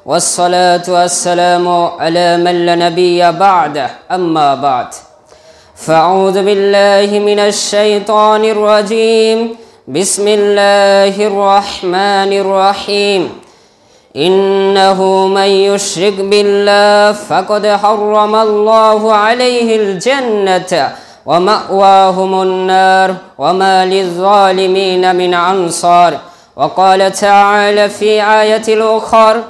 والصلاة والسلام على من لا نبي بعده أما بعد فأعوذ بالله من الشيطان الرجيم بسم الله الرحمن الرحيم إنه من يشرك بالله فقد حرم الله عليه الجنة ومأواهم النار وما للظالمين من أنصار وقال تعالى في آية الأخرى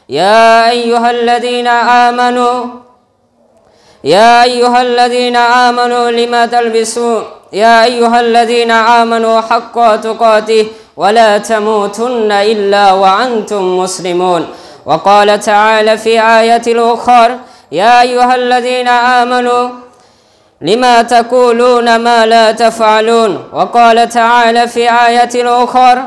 يا أيها الذين آمنوا لما تلبسون يا أيها الذين آمنوا حق تقاته ولا تموتن إلا وأنتم مسلمون وقال تعالى في آية الأخرى يا أيها الذين آمنوا لما تقولون ما لا تفعلون وقال تعالى في آية الأخرى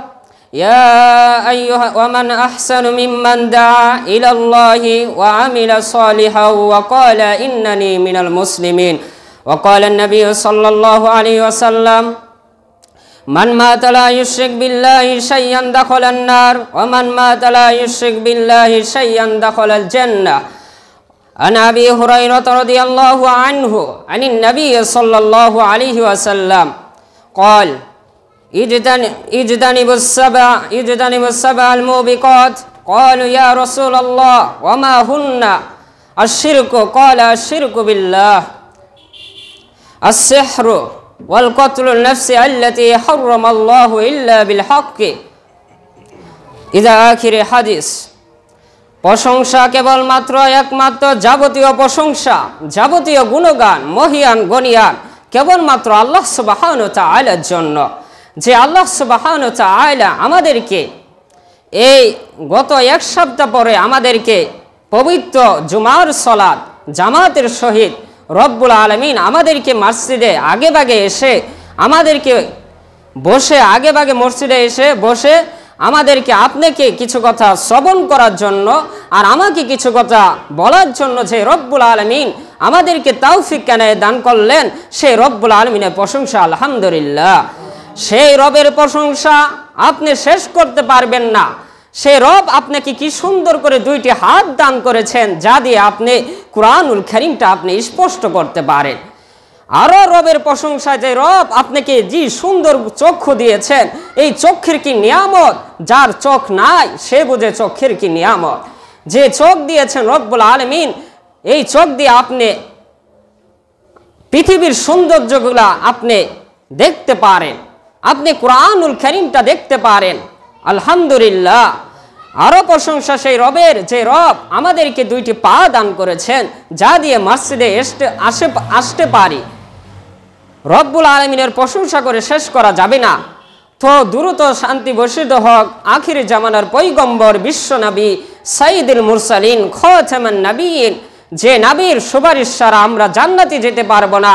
يا أيها ومن أحسن ممن دعا إلى الله وعمل صالحا وقال إنني من المسلمين وقال النبي صلى الله عليه وسلم من مات لا يشرك بالله شيئا دخل النار ومن مات لا يشرك بالله شيئا دخل الجنة عن أبي هريرة رضي الله عنه عن النبي صلى الله عليه وسلم قال اجتنبوا السبع الموبقات قالوا يا رسول الله وما هن الشرك قال الشرك بالله السحر والقتل النفس التي حرم الله إلا بالحق إذا آخر حديث প্রশংসা কেবলমাত্র একমাত্র যাবতীয় প্রশংসা যাবতীয় গুণগান মহিয়ান গনিয়ান কেবলমাত্র আল্লাহ সুবহানাহু ওয়া তাআলার জন্য যে আল্লাহ সুবহানাহু ওয়া তাআলা আমাদেরকে এই গত এক সপ্তাহ পরে আমাদেরকে পবিত্র জুমার সালাত জামাতের সহিত রব্বুল আলামিন আমাদেরকে মসজিদে আগেভাগে এসে আমাদেরকে বসে আগেভাগে মসজিদে এসে বসে আমাদেরকে আপনাকে কিছু কথা শ্রবণ করার জন্য আর আমাকে কিছু কথা বলার জন্য যে রব্বুল আলামিন আমাদেরকে তৌফিক এনায়েত দান করলেন সেই রব্বুল আলামিনের প্রশংসা আলহামদুলিল্লাহ। সেই রবের প্রশংসা আপনি শেষ করতে পারবেন না। সেই রব আপনাকে কি সুন্দর করে দুইটি হাত দান করেছেন যা দিয়ে আপনি কুরআনুল কারীমটা আপনি স্পষ্ট করতে পারেন। আরো রবের প্রশংসা যে রব আপনাকে যে সুন্দর চক্ষু দিয়েছেন এই চক্ষের কি নিয়ামত, যার চোখ নাই সে বুঝে চক্ষের কি নিয়ামত। যে চোখ দিয়েছেন রব্বুল আলামিন এই চোখ দিয়ে আপনি পৃথিবীর সৌন্দর্যগুলা আপনি দেখতে পারেন, আপনি কুরআনুল কারীমটা দেখতে পারেন আলহামদুলিল্লাহ। আরো প্রশংসা সেই রবের যে রব আমাদেরকে দুইটি পা দান করেছেন যা দিয়ে মসজিদে আসতে পারি। রব্বুল আলামিনের প্রশংসা করে শেষ করা যাবে না। তো দ্রুত শান্তি বর্ষিত হোক আখিরি জামানার পয়গম্বর বিশ্ব নবী সাইয়্যিদুল মুরসালিন খাতামান নবিয়্যিন যে নবীর সুপারিশ ছাড়া আমরা জান্নাতে যেতে পারবো না।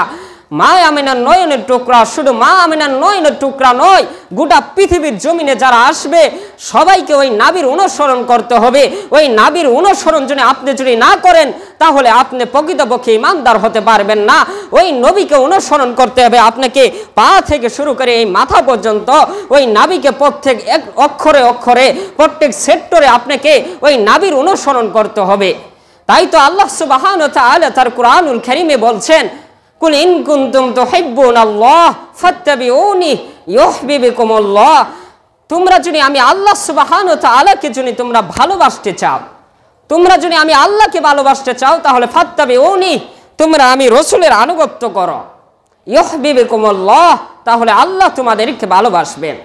মা আমিনার নয়নের টুকরা, শুধু মা আমিনার নয়নের টুকরা নয়, গোটা পৃথিবীর জমিনে যারা আসবে সবাইকে ওই নবীর অনুসরণ করতে হবে। ওই নবীর অনুসরণ যদি আপনি না করেন তাহলে আপনি প্রকৃতপক্ষে ঈমানদার হতে পারবেন না। ওই নবীকে অনুসরণ করতে হবে আপনাকে পা থেকে শুরু করে এই মাথা পর্যন্ত। ওই নবীকে প্রত্যেক এক অক্ষরে অক্ষরে প্রত্যেক সেক্টরে আপনাকে ওই নবীর অনুসরণ করতে হবে। তাই তো আল্লাহ সুবহানাহু ওয়া তাআলা তার কুরআনুল কারীমে বলছেন কুল ইন কুনতুম তুহিব্বুনাল্লাহ ফাত্তাবিউনি ইউহিব্বুকুমুল্লাহ। তোমরা যদি আমি আল্লাহ সুবহানাহু ওয়া তাআলাকে যদি তোমরা ভালোবাসতে চাও, তোমরা যদি আমি আল্লাহকে ভালোবাসতে চাও তাহলে ফাত্তাবিউনি তোমরা আমি রাসূলের আনুগত্য করো, ইউহিব্বুকুমুল্লাহ তাহলে আল্লাহ তোমাদেরকে ভালোবাসবেন।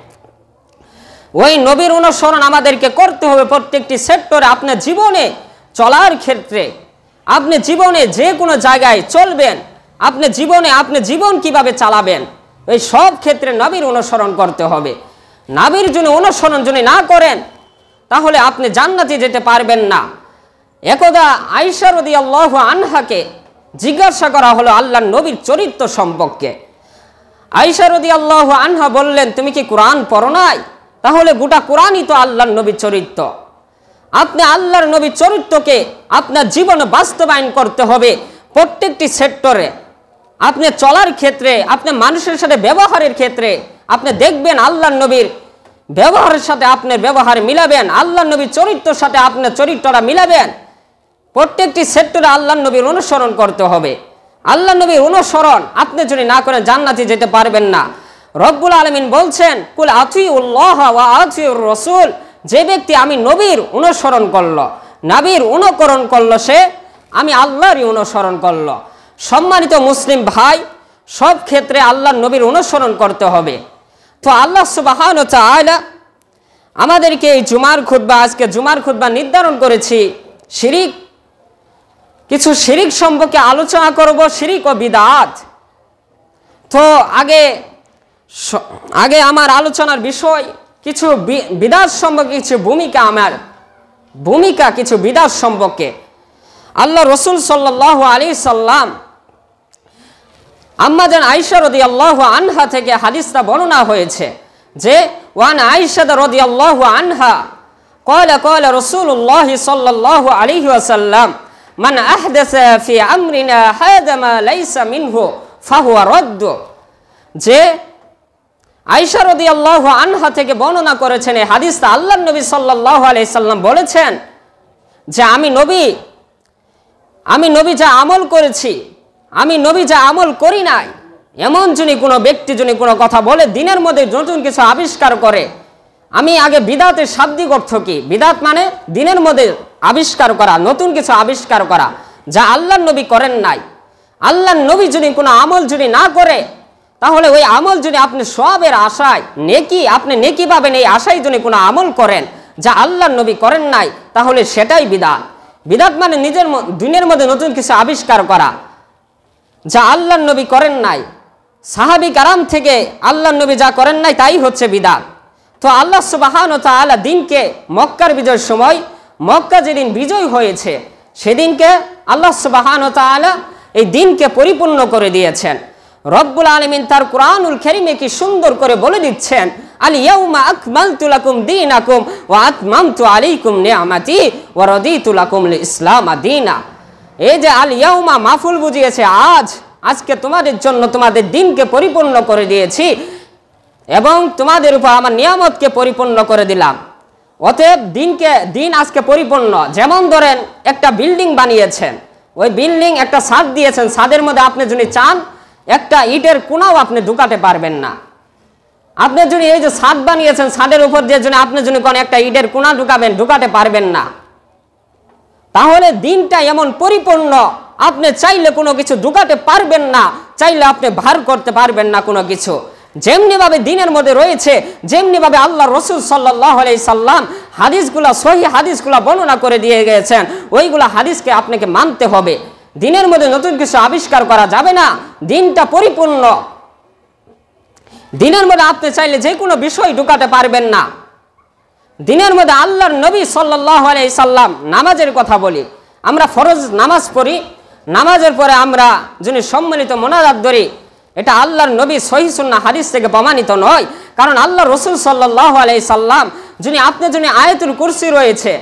ওই নবীর অনুসরণ আমাদেরকে করতে হবে প্রত্যেকটি সেক্টরে। আপনার জীবনে চলার ক্ষেত্রে, আপনি জীবনে যে কোনো জায়গায় চলবেন, আপনি জীবন কিভাবে চালাবেন এই সব ক্ষেত্রে নবীর অনুসরণ করতে হবে। নবীর যদি অনুসরণ যদি না করেন তাহলে আপনি জান্নাতে যেতে পারবেন না। একদা আয়েশা রাদিয়াল্লাহু আনহাকে জিজ্ঞাসা করা হলো আল্লাহর নবীর চরিত্র সম্পর্কে। আয়েশা রাদিয়াল্লাহু আনহা বললেন তুমি কি কোরআন পড়ো নাই? তাহলে গোটা কোরআনই তো আল্লাহর নবীর চরিত্র। আপনি আল্লাহর নবীর চরিত্রকে আপনার জীবনে বাস্তবায়ন করতে হবে প্রত্যেকটি সেক্টরে। আপনি চলার ক্ষেত্রে, আপনি মানুষের সাথে ব্যবহারের ক্ষেত্রে আপনি দেখবেন আল্লাহর নবীর ব্যবহারের সাথে আপনার ব্যবহার মিলাবেন, আল্লাহ নবীর চরিত্রের সাথে আপনার চরিত্রটা মিলাবেন। প্রত্যেকটি সেক্টরে আল্লাহ নবীর অনুসরণ করতে হবে। আল্লাহ নবীর অনুসরণ আপনি যদি না করেন জান্নাতে যেতে পারবেন না। রব্বুল আলামিন বলছেন, কুল আতিউল্লাহ ওয়া আতিউর রাসূল, যে ব্যক্তি আমি নবীর অনুসরণ করলো, নবীর অনুকরণ করলো, সে আমি আল্লাহরই অনুসরণ করলো। সম্মানিত মুসলিম ভাই, সব ক্ষেত্রে আল্লাহ নবীর অনুসরণ করতে হবে। তো আল্লাহ সুবহানাহু ওয়া তাআলা আমাদেরকে এই জুমার খুতবা, আজকে জুমার খুতবা নির্ধারণ করেছি শিরিক, কিছু শিরিক সম্পর্কে আলোচনা করব, শিরিক ও বিদআত। তো আগে আমার আলোচনার বিষয় কিছু বিদআত সম্পর্কে কিছু ভূমিকা কিছু বিদআত সম্পর্কে। আল্লাহ রসুল সাল্লাল্লাহু আলাইহি সাল্লাম আম্মা জান আয়েশা রাদিয়াল্লাহু আনহা থেকে হাদিসটা বর্ণনা হয়েছে যে ওয়ান আয়েশা রাদিয়াল্লাহু আনহা قال قال رسول الله صلى الله عليه وسلم من أحدث في أمرنا هذا ما ليس منه فهو رد। যে আয়েশা রাদিয়াল্লাহু আনহা থেকে বর্ণনা করেছেন এই হাদিসটা, আল্লাহর নবী সাল্লাল্লাহু আলাইহি সাল্লাম বলেছেন যে আমি নবী যা আমল করেছি, আমি নবী যা আমল করি নাই, এমন যদি কোনো ব্যক্তি যদি কোনো কথা বলে, দিনের মধ্যে নতুন কিছু আবিষ্কার করে, আমি আগে বিদআতের শাব্দিক অর্থ কি? বিদআত মানে দিনের মধ্যে আবিষ্কার করা, নতুন কিছু আবিষ্কার করা যা আল্লাহর নবী করেন নাই। আল্লাহর নবী যদি কোনো আমল যদি না করে, তাহলে ওই আমল যদি আপনি সওয়াবের আশায় আপনি নেকি পাবেন এই আশায় যদি কোনো আমল করেন যা আল্লাহর নবী করেন নাই, তাহলে সেটাই বিদআত। বিদআত মানে দিনের মধ্যে নতুন কিছু আবিষ্কার করা যা আল্লাহর নবী করেন নাই, সাহাবী কারাম থেকে আল্লাহর নবী যা করেন নাই তাই হচ্ছে বিদআত। তো আল্লাহ সুবহানাহু ওয়া তাআলা দিনকে মক্কার বিজয়ের সময়, মক্কা যেদিন বিজয় হয়েছে সেদিনকে আল্লাহ সুবহানাহু ওয়া তাআলা এই দিনকে পরিপূর্ণ করে দিয়েছেন। রব্বুল আলামিন তার কুরআনুল কারীমে কি সুন্দর করে বলে দিচ্ছেন, আল ইয়াউমা আকমালতু লাকুম দীনাকুম ওয়া আতমামতু আলাইকুম নি'মাতি ওয়া রাদিতু লাকুমুল ইসলাম দীনা। এই যে আল ইয়াউমা মাফুল বুঝিয়েছে আজকে তোমাদের জন্য তোমাদের দিনকে পরিপূর্ণ করে দিয়েছি এবং তোমাদের উপর আমার নিয়ামতকে পরিপূর্ণ করে দিলাম। অতএব দিন আজকে পরিপূর্ণ। যেমন ধরেন একটা বিল্ডিং বানিয়েছেন, ওই বিল্ডিং একটা ছাদ দিয়েছেন, ছাদের মধ্যে আপনি যদি চান একটা ইটের কোনাও আপনি ঢুকাতে পারবেন না। আপনি যদি এই যে ছাদ বানিয়েছেন, ছাদের উপর দিয়ে যদি আপনি যদি কোনো একটা ইটের কোনা ঢুকাতে পারবেন না। তাহলে দিনটা এমন পরিপূর্ণ, আপনি চাইলে কোনো কিছু ঢুকাতে পারবেন না, চাইলে আপনি ভার করতে পারবেন না কোনো কিছু। যেমনিভাবে দিনের মধ্যে রয়েছে, যেমনিভাবে আল্লাহ রসুল সাল্লাল্লাহু আলাইহি সাল্লাম হাদিসগুলা, সহিহ হাদিসগুলা বর্ণনা করে দিয়ে গেছেন, ওইগুলা হাদিসকে আপনাকে মানতে হবে। দিনের মধ্যে নতুন কিছু আবিষ্কার করা যাবে না, দিনটা পরিপূর্ণ। দিনের মধ্যে আপনি চাইলে যে কোনো বিষয় ঢুকাতে পারবেন না। দিনের মধ্যে আল্লাহর নবী সাল্লাল্লাহু আলাইহি সাল্লাম, নামাজের কথা বলি, আমরা ফরজ নামাজ পড়ি, নামাজের পরে আমরা যিনি সম্মিলিত মোনাজাত ধরি, এটা আল্লাহর নবী সহিহ সুন্নাহ হাদিস থেকে প্রমাণিত নয়। কারণ আল্লাহ রসুল সাল্লাল্লাহু আলাইহি সাল্লাম আপনি আয়াতুল কুরসি রয়েছে,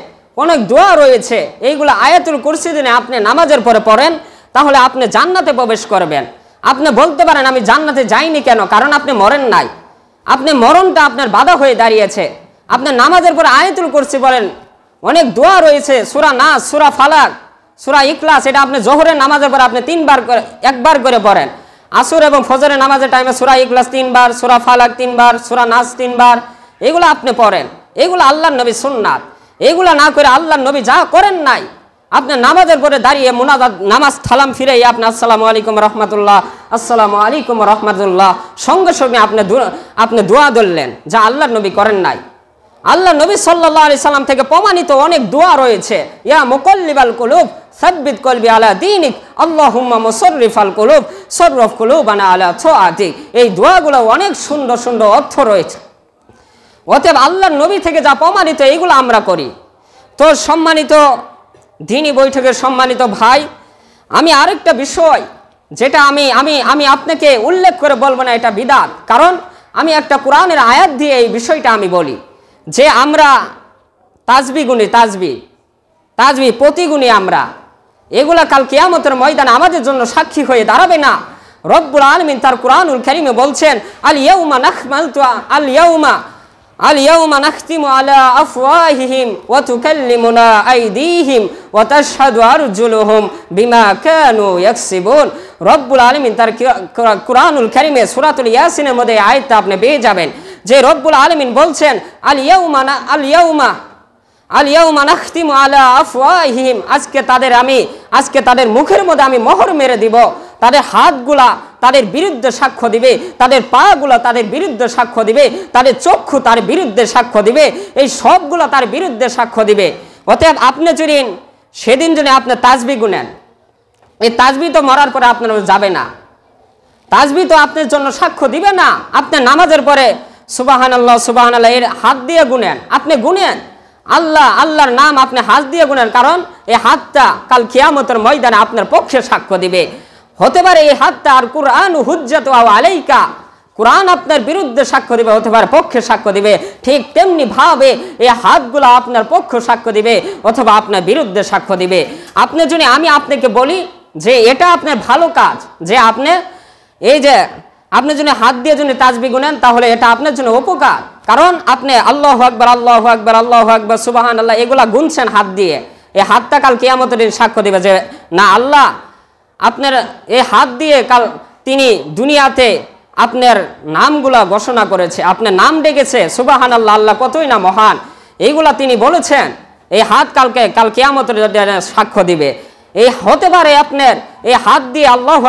অনেক দোয়া রয়েছে, এইগুলো আয়াতুল কুরসি যদি আপনি নামাজের পরে পড়েন, তাহলে আপনি জান্নাতে প্রবেশ করবেন। আপনি বলতে পারেন আমি জান্নাতে যাইনি কেন? কারণ আপনি মরেন নাই, আপনি মরণটা আপনার বাধা হয়ে দাঁড়িয়েছে। আপনি নামাজের পরে আয়াতুল কুরসি বলেন, অনেক দোয়া রয়েছে, সূরা নাস, সূরা ফালাক, সূরা ইখলাস, এটা আপনি জোহরের নামাজের পরে আপনি একবার করে পড়েন। আসর এবং ফজরের নামাজের টাইমে সূরা ইখলাস 3 বার, সূরা ফালাক 3 বার, সূরা নাস 3 বার, এগুলো আপনি পড়েন। এগুলো আল্লাহর নবী সুন্নাত। এগুলো না করে আল্লাহর নবী যা করেন নাই, আপনি নামাজের পরে দাঁড়িয়ে মুনাজাত, নামাজ সালাম ফিরে আপনি আসসালামু আলাইকুম রাহমাতুল্লাহ, আসসালামু আলাইকুম রাহমাতুল্লাহ, সঙ্গে সঙ্গে আপনি দোয়া ধরলেন, যা আল্লাহর নবী করেন নাই। আল্লাহ নবী সাল্লাল্লাহু আলাইহি সাল্লাম থেকে প্রমাণিত অনেক দোয়া রয়েছে, ইয়া মুকাল্লিবাল কুলুব সাব্বিত কলবি আলা দীনিক, আল্লাহুম্মা মুসাররিফাল কুলুব সররিফ কুলুবানা আলা তাআতিক। এই দোয়াগুলো অনেক সুন্দর সুন্দর অর্থ রয়েছে। অতএব আল্লাহর নবী থেকে যা প্রমাণিত এইগুলো আমরা করি। তো সম্মানিত দ্বীনি বৈঠকের সম্মানিত ভাই, আমি আরেকটা বিষয় যেটা আমি আপনাকে উল্লেখ করে বলবো না এটা বিদআত, কারণ আমি একটা কোরআনের আয়াত দিয়ে এই বিষয়টা আমি বলি যে আমরা তাসবিহ গুনি, তাসবিহ প্রতিগুণী আমরা, এগুলা কাল কিয়ামতের ময়দানে আমাদের জন্য সাক্ষী হয়ে দাঁড়াবে না। রব্বুল আলামিন তার কুরআনুল কারীমে বলছেন, আল ইয়াউমা اليوم نختم على أفواههم وتكلمنا أيديهم وتشهد أرجلهم بما كانوا يكسبون রব্বুল আলামিন তার কুরআনুল কারীমে সূরাতুল ইয়াসিনের মধ্যে আয়াতটা আপনি পেয়ে যাবেন যে রব্বুল আলামিন বলছেন আল ইয়াউমা নাখতিমু আলা আফওয়াহিহিম, আজকে তাদের মুখের মধ্যে আমি মোহর মেরে দিব, তাদের হাতগুলা তাদের বিরুদ্ধে সাক্ষ্য দিবে, তাদের পাগুলা তাদের বিরুদ্ধে সাক্ষ্য দিবে, তাদের চক্ষু তার বিরুদ্ধে সাক্ষ্য দিবে, এই সবগুলো তার বিরুদ্ধে সাক্ষ্য দিবে। অতএব আপনি যদি সেদিন যদি আপনি তাসবিহ গুনেন, এই তাসবিহ তো মরার পরে আপনার যাবে না, তাসবিহ তো আপনার জন্য সাক্ষ্য দিবে না। আপনি নামাজের পরে সুবহানাল্লাহ সুবহানাল্লাহ এর হাত দিয়ে গুনেন, আপনি গুনেন আল্লাহর নাম আপনি হাত দিয়ে গুনেন, কারণ এই হাতটা কাল কিয়ামতের ময়দানে আপনার পক্ষে সাক্ষ্য দিবে। হতে পারে এই হাতটা আর কুরআন হুজ্জাতু আলাইকা, কুরআন আপনার বিরুদ্ধে সাক্ষ্য দিবে, হতে পারে পক্ষে সাক্ষ্য দিবে। ঠিক তেমনি ভাবে এই হাতগুলো আপনার পক্ষে সাক্ষ্য দিবে অথবা আপনার বিরুদ্ধে সাক্ষ্য দিবে। আপনি যদি আমি আপনাকে বলি যে এটা আপনার ভালো কাজ, যে আপনি এই যে আপনি যদি হাত দিয়ে যদি তাসবিহ গুনেন তাহলে এটা আপনার জন্য উপকার, কারণ আপনি আল্লাহু আকবার আল্লাহু আকবার আল্লাহু আকবার সুবহানাল্লাহ এগুলা গুনছেন হাত দিয়ে। এই হাতটা কাল কিয়ামতের দিন সাক্ষ্য দিবে যে না, আল্লাহ আপনার এই হাত দিয়ে কাল তিনি দুনিয়াতে আপনার নামগুলা ঘোষণা করেছে, আপনার নাম ডেকেছে, সুবহানাল্লাহ আল্লাহ কতই না মহান, এইগুলা তিনি বলেছেন। এই হাত কাল কিয়ামতের সাক্ষ্য দিবে। এই হতে পারে আপনার এই হাত দিয়ে আল্লাহু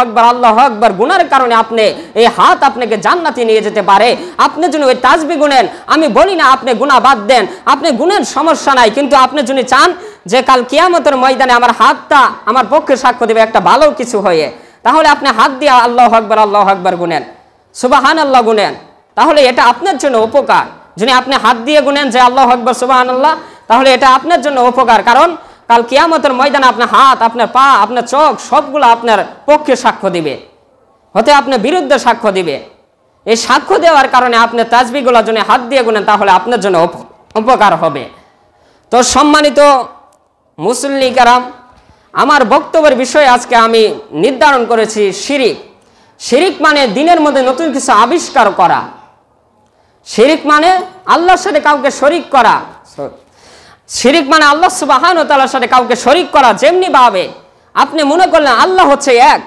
আকবার গুনার কারণে আপনি এই হাত আপনাকে জান্নাতে নিয়ে যেতে পারে। আপনি যদি ওই তাসবিহ গুনেন, আমি বলি না আপনি গুনাহ বাদ দেন, আপনি গুনেন সমস্যা নাই, কিন্তু আপনি যদি চান যে কাল কিয়ামতের ময়দানে আমার হাতটা আমার পক্ষে সাক্ষ্য দেবে একটা ভালো কিছু হয়ে, তাহলে আপনি হাত দিয়ে আল্লাহু আকবার গুনেন, সুবহানাল্লাহ গুনেন, তাহলে এটা আপনার জন্য উপকার। যদি আপনি হাত দিয়ে গুনেন যে আল্লাহু আকবার সুবহানাল্লাহ, তাহলে এটা আপনার জন্য উপকার, কারণ কাল কিয়ামতের ময়দানে আপনার হাত, আপনার পা, আপনার চোখ সবগুলো আপনার পক্ষে সাক্ষ্য দিবে, হতে আপনার বিরুদ্ধে সাক্ষ্য দিবে। এই সাক্ষ্য দেওয়ার কারণে আপনি তাসবিহগুলো যদি হাত দিয়ে গুনেন তাহলে আপনার জন্য উপকার হবে। তো সম্মানিত মুসল্লি কারাম, আমার বক্তব্যের বিষয়ে আজকে আমি নির্ধারণ করেছি শিরিক। শিরিক মানে দিনের মধ্যে নতুন কিছু আবিষ্কার করা, শিরিক মানে আল্লাহর সাথে কাউকে শরীক করা, শিরিক মানে আল্লাহ সুবহানাহু ওয়া তাআলার সাথে কাউকে শরীক করা। যেমনি ভাবে আপনি মনে করলেন আল্লাহ হচ্ছে এক,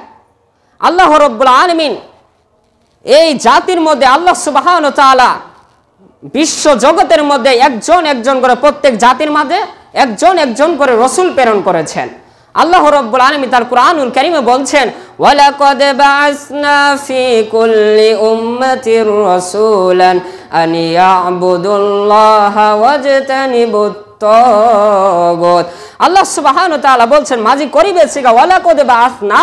আল্লাহ রাব্বুল আলামিন এই জাতির মধ্যে আল্লাহ সুবহানাহু ওয়া তাআলা বিশ্ব জগতের মধ্যে একজন করে প্রত্যেক জাতির মাঝে একজন করে রাসূল প্রেরণ করেছেন। আল্লাহ রাব্বুল আলামিন তার কুরআনুল কারীমে বলছেন ওয়ালাকাদ বা'আসনা ফি কুল্লি উম্মাতির রাসূলান আন ইয়া'বুদুল্লাহা ওয়াজতানিবুত তাগুত। আল্লাহ সুবহানাহু ওয়া তাআলা বলছেন মাজি করিবে সিগা ওয়ালাকাদ বা'আসনা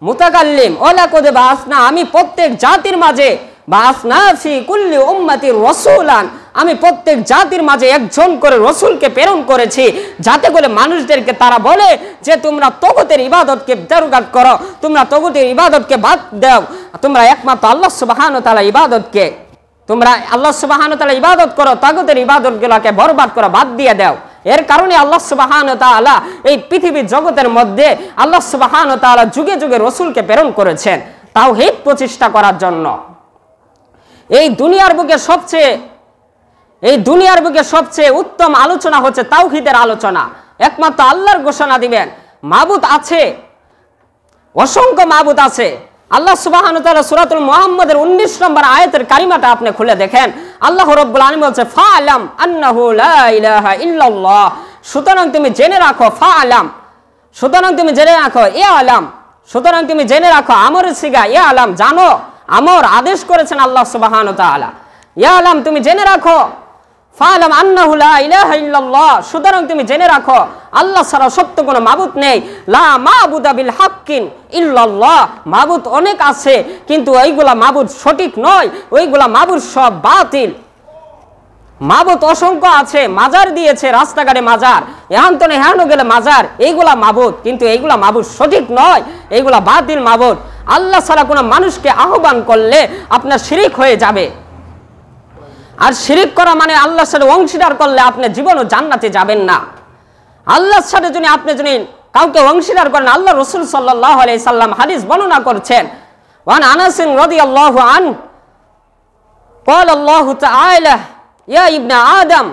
মুতাকাল্লিম ওয়ালাকাদ বা'আসনা, আমি প্রত্যেক জাতির মাঝে বা'আসনা ফি কুল্লি উম্মাতির রাসূলান, আমি প্রত্যেক জাতির মাঝে একজন করে রাসূলকে প্রেরণ করেছি, যাতে করে মানুষদেরকে তারা বলে যে তোমরা তাগুতের ইবাদতকে দারুগাত করো, তোমরা তাগুতের ইবাদতকে বাদ দাও, তোমরা একমাত্র আল্লাহ সুবহানাহু ওয়া তাআলা ইবাদতকে তোমরা আল্লাহ সুবহানাহু ওয়া তাআলা ইবাদত করো, তাগুতের ইবাদতগুলোকে বরবাদ করো, বাদ দিয়ে দাও। এর কারণে আল্লাহ সুবহানাহু ওয়া তাআলা এই পৃথিবীর জগতের মধ্যে আল্লাহ সুবহানাহু ওয়া তাআলা যুগে যুগে রাসূলকে প্রেরণ করেছেন তাওহীদ প্রতিষ্ঠা করার জন্য। এই দুনিয়ার বুকে সবচেয়ে উত্তম আলোচনা হচ্ছে তাওহীদের আলোচনা। একমাত্র আল্লাহর ঘোষণা দিবেন মাবুদ আছে, অসংখ্য মাবুদ আছে। আল্লাহ সুবহানাহু ওয়া তাআলা সূরাতুল মুহাম্মাদের 19 নম্বর আয়াতের কারিমাটা আপনি খুলে দেখেন, আল্লাহ রাব্বুল আলামিন বলছে ফাআলাম আন্নাহু লা ইলাহা ইল্লাল্লাহ, সুতরাং তুমি জেনে রাখো, ফাআলাম সুতরাং তুমি জেনে রাখো, আলাম সুতরাং তুমি জেনে রাখো, আমরের সিগা আলাম, জানো, আমর আদেশ করেছেন আল্লাহ সুবহানাহু ওয়া তাআলা, আলাম তুমি জেনে রাখো, ফাআলাম আন্নাহু লা ইলাহা ইল্লাল্লাহ, সুতরাং তুমি জেনে রাখো আল্লাহ ছাড়া সত্য কোনো মাবুদ নেই, লা মাবুদা বিল হাক্কিন ইল্লাল্লাহ, মাবুদ অনেক আছে কিন্তু ওইগুলা মাবুদ সঠিক নয়, ওইগুলা মাবুদ সব বাতিল। মাবুদ অসংখ্য আছে, মাজার দিয়েছে, রাস্তাঘাটে মাজার, এহান্তনে হেহানো গেলে মাজার, এইগুলা মাবুদ, কিন্তু এইগুলা মাবুদ সঠিক নয়, এইগুলা বাতিল মাবুদ। আল্লাহ ছাড়া কোনো মানুষকে আহ্বান করলে আপনার শিরিক হয়ে যাবে। আর শিরিক করা মানে আল্লাহর সাথে অংশীদার করলে আপনি জীবনও জান্নাতে যাবেন না। আল্লাহর সাথে যদি আপনি কাউকে অংশীদার করেন, আল্লাহ রাসূল সাল্লাল্লাহু আলাইহি সাল্লাম হাদিস বর্ণনা করছেন, ওয়ান আনাস রাদিয়াল্লাহু আনহু قال الله تعالى ইয়া ইবনা আদম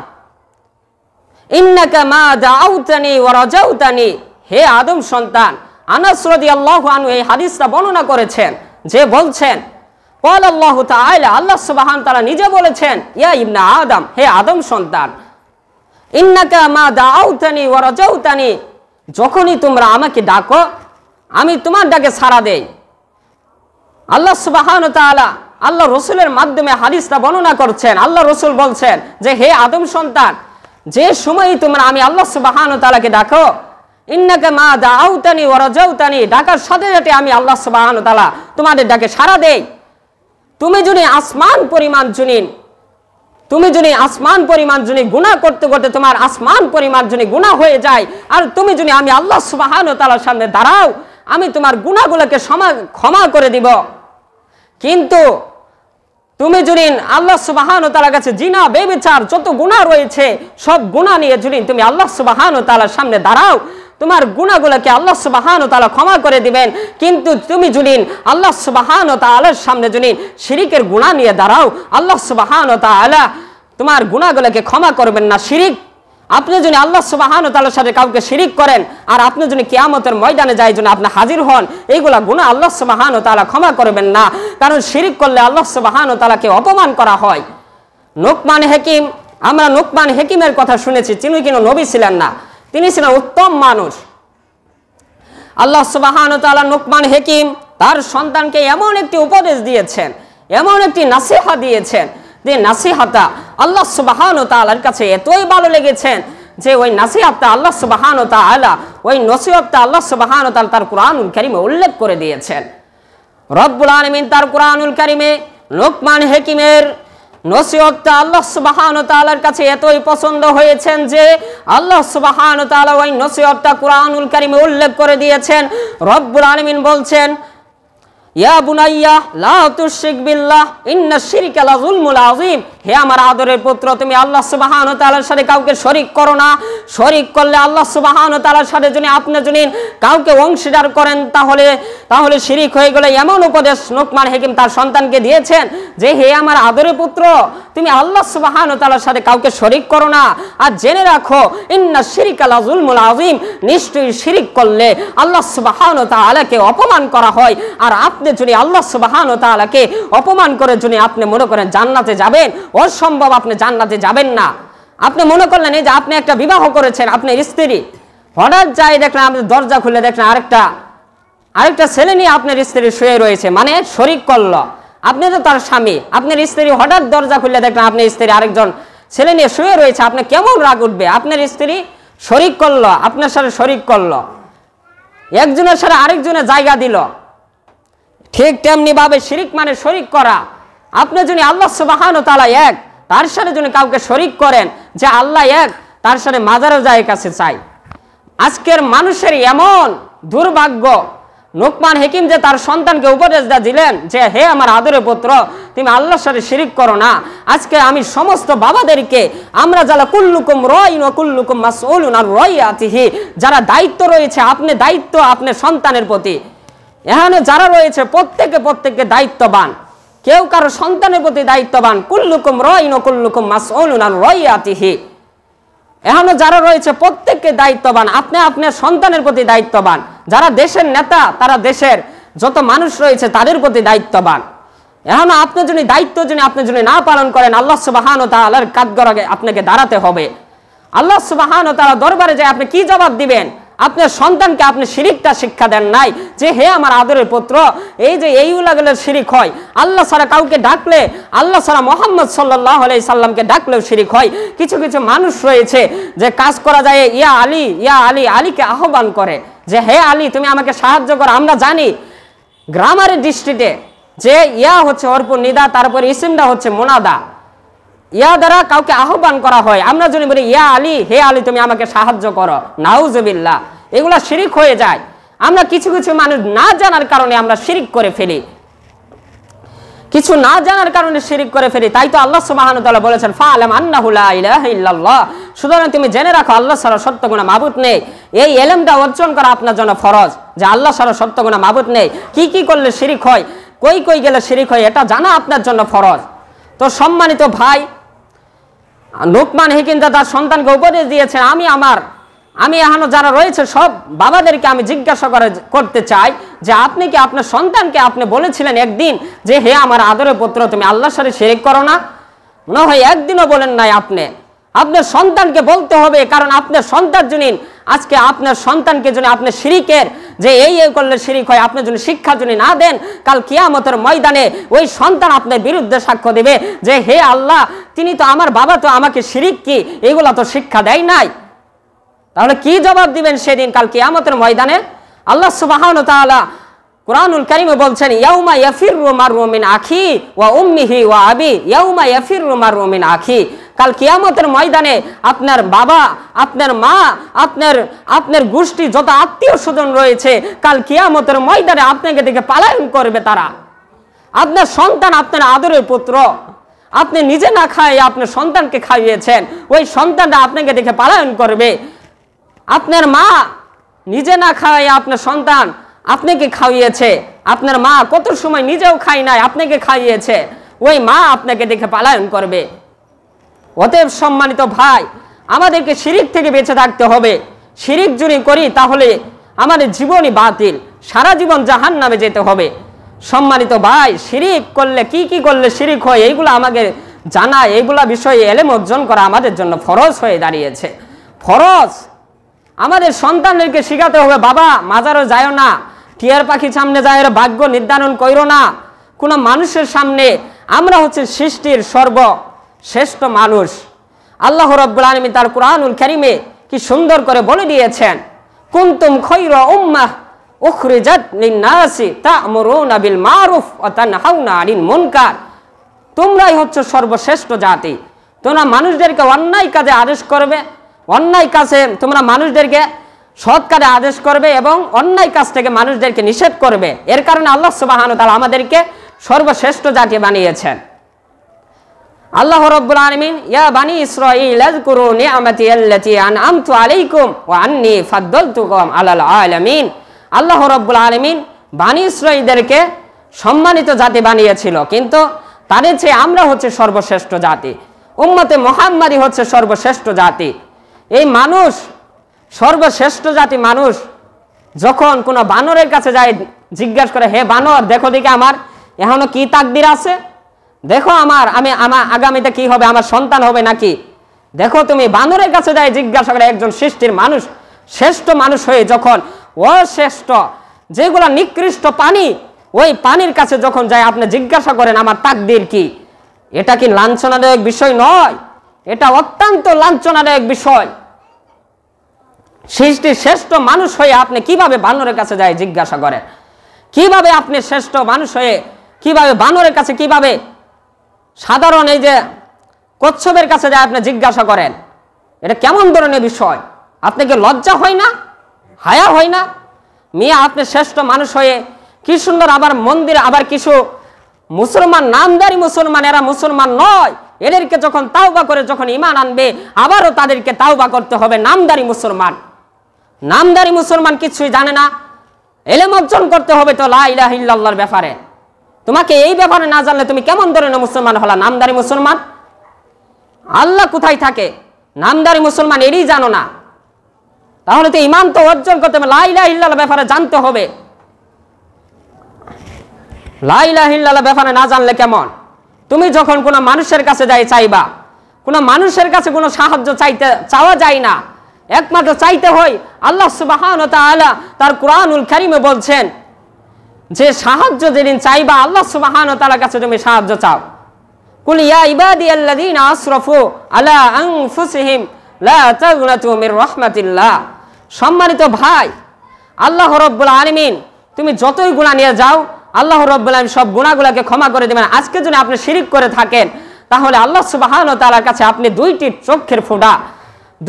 ইন্নাকা মা দাউতানি ওয়া রাজাউতানি, হে আদম সন্তান। আনাস রাদিয়াল্লাহু আনহু এই হাদিসটা বর্ণনা করেছেন, যে বলছেন ক্বাল আল্লাহু তাআলা, আল্লাহ সুবহানাহু ওয়া তাআলা নিজে বলেছেন, ইয়া ইবনা আদম, হে আদম সন্তান, ইন্নাকা মা দাউতানি ওয়া রাজাউতানি, যখনই তোমরা আমাকে ডাকো আমি তোমার ডাকে সাড়া দেই। আল্লাহ সুবহানাহু ওয়া তাআলা আল্লাহ রসুলের মাধ্যমে হাদিসটা বর্ণনা করছেন। আল্লাহ রসুল বলছেন যে হে আদম সন্তান, যে সময়ই তোমরা আমি আল্লাহ সুবহানাহু ওয়া তাআলাকে ডাকো, ইন্নাকা মা দাউতানি ওয়া রাজাউতানি, ডাকার সাথে সাথে আমি আল্লাহ সুবহানাহু ওয়া তাআলা তোমাদের ডাকে সাড়া দেই। তুমি যদি আসমান পরিমাণ গুনাহ করতে করতে তোমার আসমান পরিমাণ গুনাহ হয়ে যায়, আর তুমি যদি আমি আল্লাহ সুবহানাহু ওয়া তাআলার সামনে দাঁড়াও, আমি তোমার গুনাহগুলোকে ক্ষমা করে দিব। কিন্তু তুমি যদি আল্লাহ সুবহানাহু ওয়া তাআলার কাছে জিনা, ব্যভিচার, যত গুনাহ রয়েছে সব গুনাহ নিয়ে যদি তুমি আল্লাহ সুবহানাহু ওয়া তাআলার সামনে দাঁড়াও, তোমার গুনাহগুলোকে আল্লাহ সুবহানাহু ওয়া তাআলা ক্ষমা করে দিবেন। কিন্তু তুমি যদি আল্লাহ সুবহানাহু ওয়া তাআলার সামনে যদি শিরিকের গুনাহ নিয়ে দাঁড়াও, আল্লাহ সুবহানাহু ওয়া তাআলা তোমার গুনাহগুলোকে ক্ষমা করবেন না। শিরিক, আপনি যদি আল্লাহ সুবহানাহু ওয়া তাআলার সাথে কাউকে শিরিক করেন আর আপনি যদি কিয়ামতের ময়দানে যাই যদি আপনি হাজির হন, এইগুলা গুনাহ আল্লাহ সুবহানাহু ওয়া তাআলা ক্ষমা করবেন না, কারণ শিরিক করলে আল্লাহ সুবহানাহু ওয়া তাআলাকে অপমান করা হয়। লোকমান হাকিম, আমরা লোকমান হাকিমের কথা শুনেছি, তিনি কিন্তু নবী ছিলেন না, তিনি ছিলেন উত্তম মানুষ। আল্লাহ সুবহানাহু ওয়া তাআলা লোকমান হাকিম তার সন্তানকে এমন একটি উপদেশ দিয়েছেন, এমন একটি নাসিহা দিয়েছেন, যে নাসিহাটা আল্লাহ সুবহানাহু ওয়া তাআলার কাছে এতই ভালো লেগেছেন যে ওই নাসিহাতটা আল্লাহ সুবহানাহু ওয়া তাআলা আল্লাহ সুবহানাহু ওয়া তাআলা তার কুরআনুল কারীমে উল্লেখ করে দিয়েছেন। রব্বুল আলামিন তার কুরআনুল কারীমে লোকমান হাকিমের নসিহতটা আল্লাহ সুবহানাহু ওয়া তাআলার কাছে এতই পছন্দ হয়েছেন যে আল্লাহ সুবহানাহু ওয়া তাআলা ওই নসিহতটা কুরআনুল কারীমে উল্লেখ করে দিয়েছেন। রব্বুল আলামিন বলছেন, ইয়া বুনাইয়া লা তুশরিক বিল্লাহ ইন্নাশ শিরকা লাযুলমুল আযীম, হে আমার আদরের পুত্র, তুমি আল্লাহ সুবহানাহু ওয়া তাআলার সাথে কাউকে শরীক করো না। শরীক করলে আল্লাহ সুবহানাহু ওয়া তাআলার সাথে যদি আপনি কাউকে অংশীদার করেন তাহলে শিরিক হয়ে গেলে এমন উপদেশ লোকমান হাকিম তার সন্তানকে দিয়েছেন যে হে আমার আদরের পুত্র, তুমি আল্লাহ সুবহানাহু ওয়া তাআলার সাথে কাউকে শরীক করো না। আর জেনে রাখো, ইন্নাশ শিরকা লাযুলমুল আযীম, নিশ্চয়ই শিরিক করলে আল্লাহ সুবহানাহু ওয়া তাআলাকে অপমান করা হয়। আর আপনি যদি আল্লাহ সুবহানাহু ওয়া তাআলাকে অপমান করে যদি আপনি মনে করেন জান্নাতে যাবেন, অসম্ভব, আপনি জান্নাতে যাবেন না। আপনি মনে করলেন এই যে আপনি একটা বিবাহ করেছেন, আপনার স্ত্রী, হঠাৎ যাই দেখলেন আপনি দরজা খুলে দেখলেন আরেকটা ছেলে নিয়ে আপনার স্ত্রী শুয়ে রয়েছে, মানে শরীক করলো। আপনি তো তার স্বামী, আপনার স্ত্রী হঠাৎ দরজা খুলে দেখলেন আপনার স্ত্রী আরেকজন ছেলে নিয়ে শুয়ে রয়েছে, আপনি কেমন রাগ উঠবে? আপনার স্ত্রী শরীক করলো, আপনার সাথে শরীক করলো, একজনের সাথে আরেকজনের জায়গা দিল। ঠিক তেমনি ভাবে শিরিক মানে শরীক করা। আপনি যদি আল্লাহ সুবহানাহু ওয়া তাআলা এক, তার সাথে যদি কাউকে শরীক করেন যে আল্লাহ এক, তার সাথে মাজারও যায় কাছে চাই। আজকের মানুষের এমন দুর্ভাগ্য, লোকমান হাকিম যে তার সন্তানকে উপদেশ দিলেন যে হে আমার আদরের পুত্র, তুমি আল্লাহর সাথে শিরিক করো না। আজকে আমি সমস্ত বাবাদেরকে, আমরা যারা কুল্লুকুম রাইন ওয়া কুল্লুকুম মাসউলুন আন রাইয়াতিহি, যারা দায়িত্ব রয়েছে, আপনি দায়িত্ব আপনার সন্তানের প্রতি, এখানে যারা রয়েছে প্রত্যেকে দায়িত্ববান, কেউ কারো সন্তানের প্রতি দায়িত্ববান। কুল্লুকুম রাইন ওয়া কুল্লুকুম মাসউলুন আন রাইয়াতিহি, এখনো যারা রয়েছে প্রত্যেককে দায়িত্ববান, আপনি আপনার সন্তানের প্রতি দায়িত্ববান। যারা দেশের নেতা, তারা দেশের যত মানুষ রয়েছে তাদের প্রতি দায়িত্ববান। এখনো আপনি যদি দায়িত্ব আপনি না পালন করেন, আল্লাহ সুবহানাহু ওয়া তাআলার কাঠগড়ায় আপনাকে দাঁড়াতে হবে। আল্লাহ সুবহানাহু ওয়া তাআলা দরবারে যায় আপনি কি জবাব দিবেন? আপনার সন্তানকে আপনি শিরিকটা শিক্ষা দেন নাই যে হে আমার আদরের পুত্র, এই যে এইগুলোর শিরিক হয়, আল্লাহ ছাড়া কাউকে ডাকলে, আল্লাহ ছাড়া মুহাম্মদ সাল্লাল্লাহু আলাইহি সাল্লামকে ডাকলেও শিরিক হয়। কিছু মানুষ রয়েছে যে কাজ করা যায়, ইয়া আলী ইয়া আলী, আলীকে আহ্বান করে যে হে আলী তুমি আমাকে সাহায্য করো। আমরা জানি গ্রামারের দৃষ্টিতে যে ইয়া হচ্ছে অর্পণ নিদা, তারপরে ইসিমটা হচ্ছে মোনাদা, ইয়া দ্বারা কাউকে আহ্বান করা হয়। আমরা যদি বলি ইয়া আলী, হে আলী তুমি আমাকে সাহায্য করো, নাউজুবিল্লাহ, এগুলা শিরিক হয়ে যায়। আমরা কিছু মানুষ না জানার কারণে আমরা শিরিক করে ফেলি, কিছু না জানার কারণে শিরিক করে ফেলি। তাই তো আল্লাহ সুবহানাহু ওয়া তাআলা বলেছেন ফাআলাম আন্নাহু লা ইলাহা ইল্লাল্লাহ, সুতরাং তুমি জেনে রাখো আল্লাহ ছাড়া সত্য কোনো মাবুদ নেই। এই ইলমটা অর্জন করা আপনার জন্য ফরজ যে আল্লাহ ছাড়া সত্য কোনো মাবুদ নেই। কি করলে শিরিক হয়, কই গেলে শিরিক হয়, এটা জানা আপনার জন্য ফরজ। তো সম্মানিত ভাই, লোকমান হিকিম তার সন্তানকে উপদেশ দিয়েছেন, আমি এখনো যারা রয়েছে সব বাবাদেরকে আমি জিজ্ঞাসা করতে চাই যে আপনি কি আপনার সন্তানকে আপনি বলেছিলেন একদিন যে হে আমার আদরের পুত্র তুমি আল্লাহর সাথে শিরক করো না? মনে হয় একদিনও বলেন নাই। আপনার সন্তানকে বলতে হবে, কারণ আপনার সন্তান যিনি আজকে আপনার সন্তানকে যদি আপনি শিরিকের যে এই করলে শিরিক হয় আপনি যদি শিক্ষা যদি না দেন, কাল কিয়ামতের ময়দানে ওই সন্তান আপনার বিরুদ্ধে সাক্ষ্য দেবে যে হে আল্লাহ, তিনি তো আমার বাবা তো আমাকে শিরিক কি এগুলা তো শিক্ষা দেয় নাই। তাহলে কি জবাব দিবেন সেদিন কাল কিয়ামতের ময়দানে? আল্লাহ সুবহানাহু ওয়া তাআলা কুরআনুল কারীমে বলছেন, ইয়াউমা ইয়াফিরু মারউ মিন আখি ওয়া উম্মিহি ওয়া আবি, ইয়াউমা ইয়াফিরু মারউ মিন আখি। কাল কিয়ামতের ময়দানে আপনার বাবা, আপনার মা, আপনার গোষ্ঠী যত আত্মীয় স্বজন রয়েছে কাল কিয়ামতের ময়দানে আপনাকে দেখে পলায়ন করবে তারা। আপনার সন্তান আপনার আদরের পুত্র, আপনি নিজে না খায় আপনার সন্তানকে খাইয়েছেন, ওই সন্তানটা আপনাকে দেখে পলায়ন করবে। আপনার মা নিজে না খায় আপনার সন্তান আপনাকে খাইয়েছে, আপনার মা কত সময় নিজেও খায় নাই আপনাকে খাইয়েছে, ওই মা আপনাকে দেখে পলায়ন করবে। অতএব সম্মানিত ভাই, আমাদেরকে শিরিক থেকে বেঁচে থাকতে হবে। শিরিক যদি করি তাহলে আমাদের জীবনই বাতিল, সারা জীবন জাহান্নামে যেতে হবে। সম্মানিত ভাই, শিরিক করলে কি কি করলে শিরিক হয় এইগুলো আমাদের জানা, এইগুলা বিষয়ে এলেম অর্জন করা আমাদের জন্য ফরজ হয়ে দাঁড়িয়েছে। ফরজ আমাদের সন্তানদেরকে শিখাতে হবে, বাবা মাজারও যায় না, টিয়ার পাখির সামনে যায় ভাগ্য নির্ধারণ করো না কোনো মানুষের সামনে। আমরা হচ্ছে সৃষ্টির সর্বশ্রেষ্ঠ মানুষ। আল্লাহ রাব্বুল আলামিন তার কুরআনুল কারীমে কি সুন্দর করে বলে দিয়েছেন, কুনতুম খায়রা উম্মাহ উখরিজাত লিন-নাসি তা'মুরুনা বিল মারুফ ওয়া তানহাউনা আনিল মুনকার। তোমরাই হচ্ছে সর্বশ্রেষ্ঠ জাতি, তোমরা মানুষদেরকে অন্যায় কাজে আদেশ করবে, অন্যায় কাজে তোমরা মানুষদেরকে সৎ কাজে আদেশ করবে এবং অন্যায় কাজ থেকে মানুষদেরকে নিষেধ করবে। এর কারণে আল্লাহ সুবহানাহু ওয়া তাআলা আমাদেরকে সর্বশ্রেষ্ঠ জাতি বানিয়েছেন। আল্লাহ রাব্বুল আলামিন, ইয়া বানি ইসরাঈল আযকুরু নি'মাতি আল্লাতী আন'আমতু আলাইকুম ওয়া আন্নী ফাদ্দালতুকুম আলাল আলামিন। আল্লাহ রাব্বুল আলামিন বানি ইসরাঈলদেরকে সম্মানিত জাতি বানিয়েছিল, কিন্তু তাদের চেয়ে আমরা হচ্ছে সর্বশ্রেষ্ঠ জাতি। উম্মতে মুহাম্মাদি হচ্ছে সর্বশ্রেষ্ঠ জাতি। এই মানুষ সর্বশ্রেষ্ঠ জাতি মানুষ যখন কোনো বানরের কাছে যায় জিজ্ঞাসা করে, হে বানর দেখো দেখে আমার এখনো কি তাকদির আছে, দেখো আমার আগামীতে কি হবে, আমার সন্তান হবে নাকি, দেখো তুমি। বানরের কাছে যায় জিজ্ঞাসা করে একজন সৃষ্টির মানুষ, শ্রেষ্ঠ মানুষ হয়ে যখন অশ্রেষ্ঠ যেগুলো নিকৃষ্ট পানি, ওই পানির কাছে যখন যায় আপনি জিজ্ঞাসা করেন আমার তাকদির কি, এটা কি লাঞ্ছনাদায়ক বিষয় নয়? এটা অত্যন্ত লাঞ্ছনাদায়ক বিষয়। সৃষ্টির শ্রেষ্ঠ মানুষ হয়ে আপনি কিভাবে বানরের কাছে যায় জিজ্ঞাসা করেন? কিভাবে আপনি শ্রেষ্ঠ মানুষ হয়ে কিভাবে বানরের কাছে, কিভাবে সাধারণ এই যে কচ্ছপের কাছে যায় আপনি জিজ্ঞাসা করেন? এটা কেমন ধরনের বিষয়? আপনাকে লজ্জা হয় না, হায়া হয় না? মিয়া আপনি শ্রেষ্ঠ মানুষ হয়ে কি সুন্দর, আবার মন্দিরে আবার কিছু মুসলমান নামদারি মুসলমান, এরা মুসলমান নয়, এদেরকে যখন তাওবা করে যখন ঈমান আনবে আবারও তাদেরকে তাওবা করতে হবে। নামদারি মুসলমান কিছুই জানে না, ইলম অর্জন করতে হবে তো লা ইলাহা ইল্লাল্লাহর ব্যাপারে। তোমাকে এই ব্যাপারে না জানলে তুমি কেমন ধরনের মুসলমান হলা? নামদারি মুসলমান। আল্লাহ কোথায় থাকে নামদারি মুসলমান এরই জানো না, তাহলে তো ঈমান তো অর্জন করতে হবে, লা ইলাহা ইল্লাল্লাহর ব্যাপারে জানতে হবে। লা ইলাহা ইল্লাল্লাহর ব্যাপারে না জানলে কেমন? তুমি যখন কোনো মানুষের কাছে যাই চাইবা, কোনো মানুষের কাছে কোনো সাহায্য চাওয়া যায় না, একমাত্র চাইতে হয় আল্লাহ সুবহানাহু ওয়া তাআলা তার কুরআনুল কারীমে বলছেন যে সাহায্য যেদিন চাইবা আল্লাহ সুবহানাহু ওয়া তাআলার কাছে তুমি সাহায্য চাও। কুল ইয়া ইবাদিয়াল্লাযীনা আসরাফু আলা আনফুসিহিম লা তাগনাতু মির রাহমাতিল্লাহ। সম্মানিত ভাই, আল্লাহ রাব্বুল আলামিন তুমি যতই গুনাহ নিয়ে যাও আল্লাহ রাব্বুল আলামিন সব গুনাহগুলোকে ক্ষমা করে দিবেন। আজকে যদি আপনি শিরক করে থাকেন তাহলে আল্লাহ সুবহানাহু ওয়া তাআলার কাছে আপনি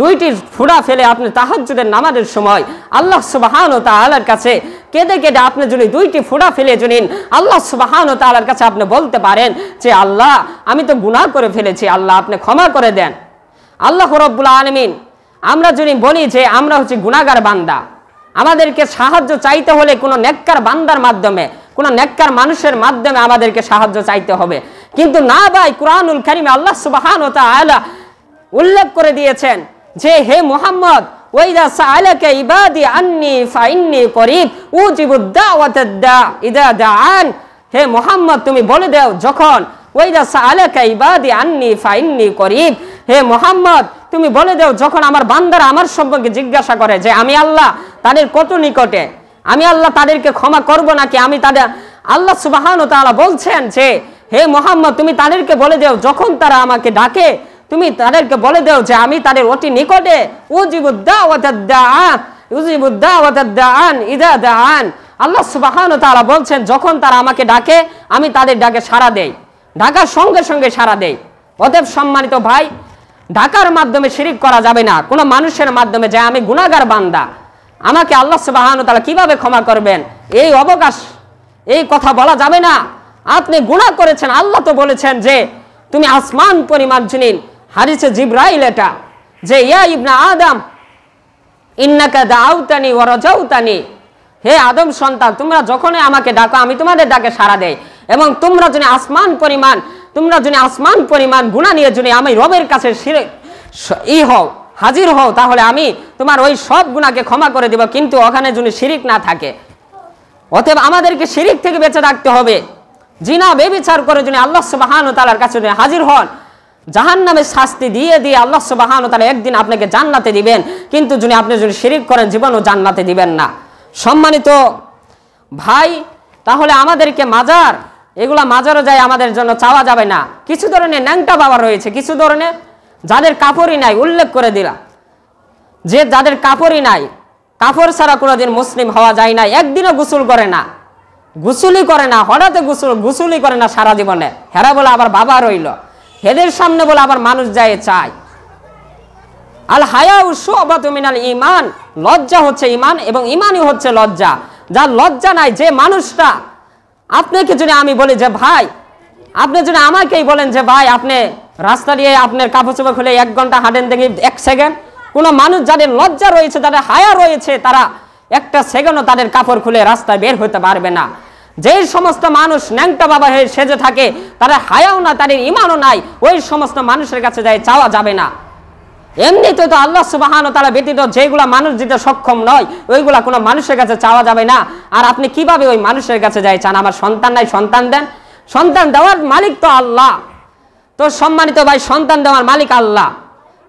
দুইটি ফুঁড়া ফেলে আপনি তাহাজ্জুদের নামাজের সময় আল্লাহ সুবহানাহু ওয়া তাআলার কাছে কেঁদে কেঁদে আপনি যদি দুইটি ফুঁড়া ফেলে যদি আল্লাহ সুবহানাহু ওয়া তাআলার কাছে আপনি বলতে পারেন যে আল্লাহ আমি তো গুনাহ করে ফেলেছি, আল্লাহ আপনি ক্ষমা করে দেন। আল্লাহ রাব্বুল আলামিন, আমরা যদি বলি যে আমরা হচ্ছে গুনাহগার বান্দা, আমাদেরকে সাহায্য চাইতে হলে কোনো নেককার বান্দার মাধ্যমে, কোনো নেককার মানুষের মাধ্যমে আমাদেরকে সাহায্য চাইতে হবে। কিন্তু না ভাই, কুরআনুল কারীমে আল্লাহ সুবহানাহু ওয়া তাআলা উল্লেখ করে দিয়েছেন যে হে মুহাম্মদ ওয়াইদা সাআলাকা ইবাদি আন্নি ফাইন্নি করিব উজিবুদ দাওয়াতাদ দা ইদা দাআন। হে মুহাম্মদ তুমি বলে দাও যখন ওয়াইদা সাআলাকা ইবাদি আন্নি ফাইন্নি করিব, হে মুহাম্মদ তুমি বলে দাও যখন আমার বান্দারা আমার সম্পর্কে জিজ্ঞাসা করে যে আমি আল্লাহ তাদের কত নিকটে, আমি আল্লাহ তাদেরকে ক্ষমা করব নাকি আমি তাদের, আল্লাহ সুবহানাহু ওয়া তাআলা বলছেন যে হে মুহাম্মদ তুমি তাদেরকে বলে দাও যখন তারা আমাকে ডাকে তুমি তাদেরকে বলে দাও যে আমি তাদের অতি নিকটে। উজিবুদ দাওয়াতাদ দাআন উজিবুদ দাওয়াতাদ দাআন ইদা দাআন। আল্লাহ সুবহানাহু ওয়া তাআলা বলছেন যখন তারা আমাকে ডাকে আমি তাদের ডাকে সাড়া দেই, ডাকার সঙ্গে সঙ্গে সাড়া দেই। অতএব সম্মানিত ভাই, ডাকার মাধ্যমে শিরিক করা যাবে না। কোনো মানুষের মাধ্যমে যে আমি গুনাহগার বান্দা, আমাকে আল্লাহ সুবহানাহু ওয়া তাআলা কিভাবে ক্ষমা করবেন, এই অবকাশ এই কথা বলা যাবে না। আপনি গুনাহ করেছেন, আল্লাহ তো বলেছেন যে তুমি আসমান পরিমাণ জিনিন, হাদিসে জিবরাইল এটা যে ইয়া ইবনা আদম ইন্নাকা দাউতানি ওয়া রাজাউতানি, হে আদম সন্তান তোমরা যখনই আমাকে ডাকো আমি তোমাদের ডাকে সাড়া দেই, এবং তোমরা যদি আসমান পরিমাণ গুনাহ নিয়ে যদি আমি রবের কাছে হাজির হও তাহলে আমি তোমার ওই সব গুনাহকে ক্ষমা করে দেব, কিন্তু ওখানে যদি শিরিক না থাকে। অতএব আমাদেরকে শিরিক থেকে বেঁচে থাকতে হবে। জিনা বেবিচার করে যদি আল্লাহ সুবহানাহু ওয়া তাআলার কাছে হাজির হন, জাহান্নামের শাস্তি দিয়ে দিয়ে আল্লাহ সুবহানাহু ওয়া তাআলা একদিন আপনাকে জান্নাতে দিবেন, কিন্তু আপনি যদি শিরিক করেন জীবনও জান্নাতে দিবেন না। সম্মানিত ভাই, তাহলে আমাদেরকে মাজার, এগুলা মাজারও যায় আমাদের জন্য চাওয়া যাবে না। কিছু ধরনের ন্যাংটা বাবা রয়েছে, কিছু ধরনের যাদের কাপড়ই নাই, উল্লেখ করে দিলা যে যাদের কাপড়ই নাই, কাপড় ছাড়া কোনোদিন মুসলিম হওয়া যায় না, একদিনও গোসল করে না, গোসলই করে না, হঠাৎ গোসলই করে না সারা জীবনে, হেরা বলে আবার বাবা রইল, হেদের সামনে বলে আবার মানুষ যায় চায়। আল হায়াউ শুবাতু মিনাল ঈমান, লজ্জা হচ্ছে ঈমান এবং ঈমানই হচ্ছে লজ্জা। যার লজ্জা নাই, যে মানুষটা, আপনাকে যদি আমি বলি যে ভাই, আপনি যদি আমাকেই বলেন যে ভাই আপনি রাস্তা দিয়ে আপনার কাপড় চোপড় খুলে 1 ঘন্টা হাঁটেন দেখি 1 সেকেন্ড, কোনো মানুষ যাদের লজ্জা রয়েছে, তাদের হায়া রয়েছে, তারা 1টা সেকেন্ডও তাদের কাপড় খুলে রাস্তায় বের হতে পারবে না। যেই সমস্ত মানুষ ন্যাংটা বাবা হয়ে সেজে থাকে, তারা হায়াও না, তাদের ঈমানও নাই, ওই সমস্ত মানুষের কাছে যায় চাওয়া যাবে না। এমনিতে তো আল্লাহ সুবহানাহু ওয়া তাআলা ব্যতীত যেগুলা মানুষ দিতে সক্ষম নয়, ওইগুলা কোনো মানুষের কাছে চাওয়া যাবে না। আর আপনি কিভাবে ওই মানুষের কাছে যায় চান আমার সন্তান নাই, সন্তান দেন? সন্তান দেওয়ার মালিক তো আল্লাহ। তো সম্মানিত ভাই, সন্তান দেওয়ার মালিক আল্লাহ।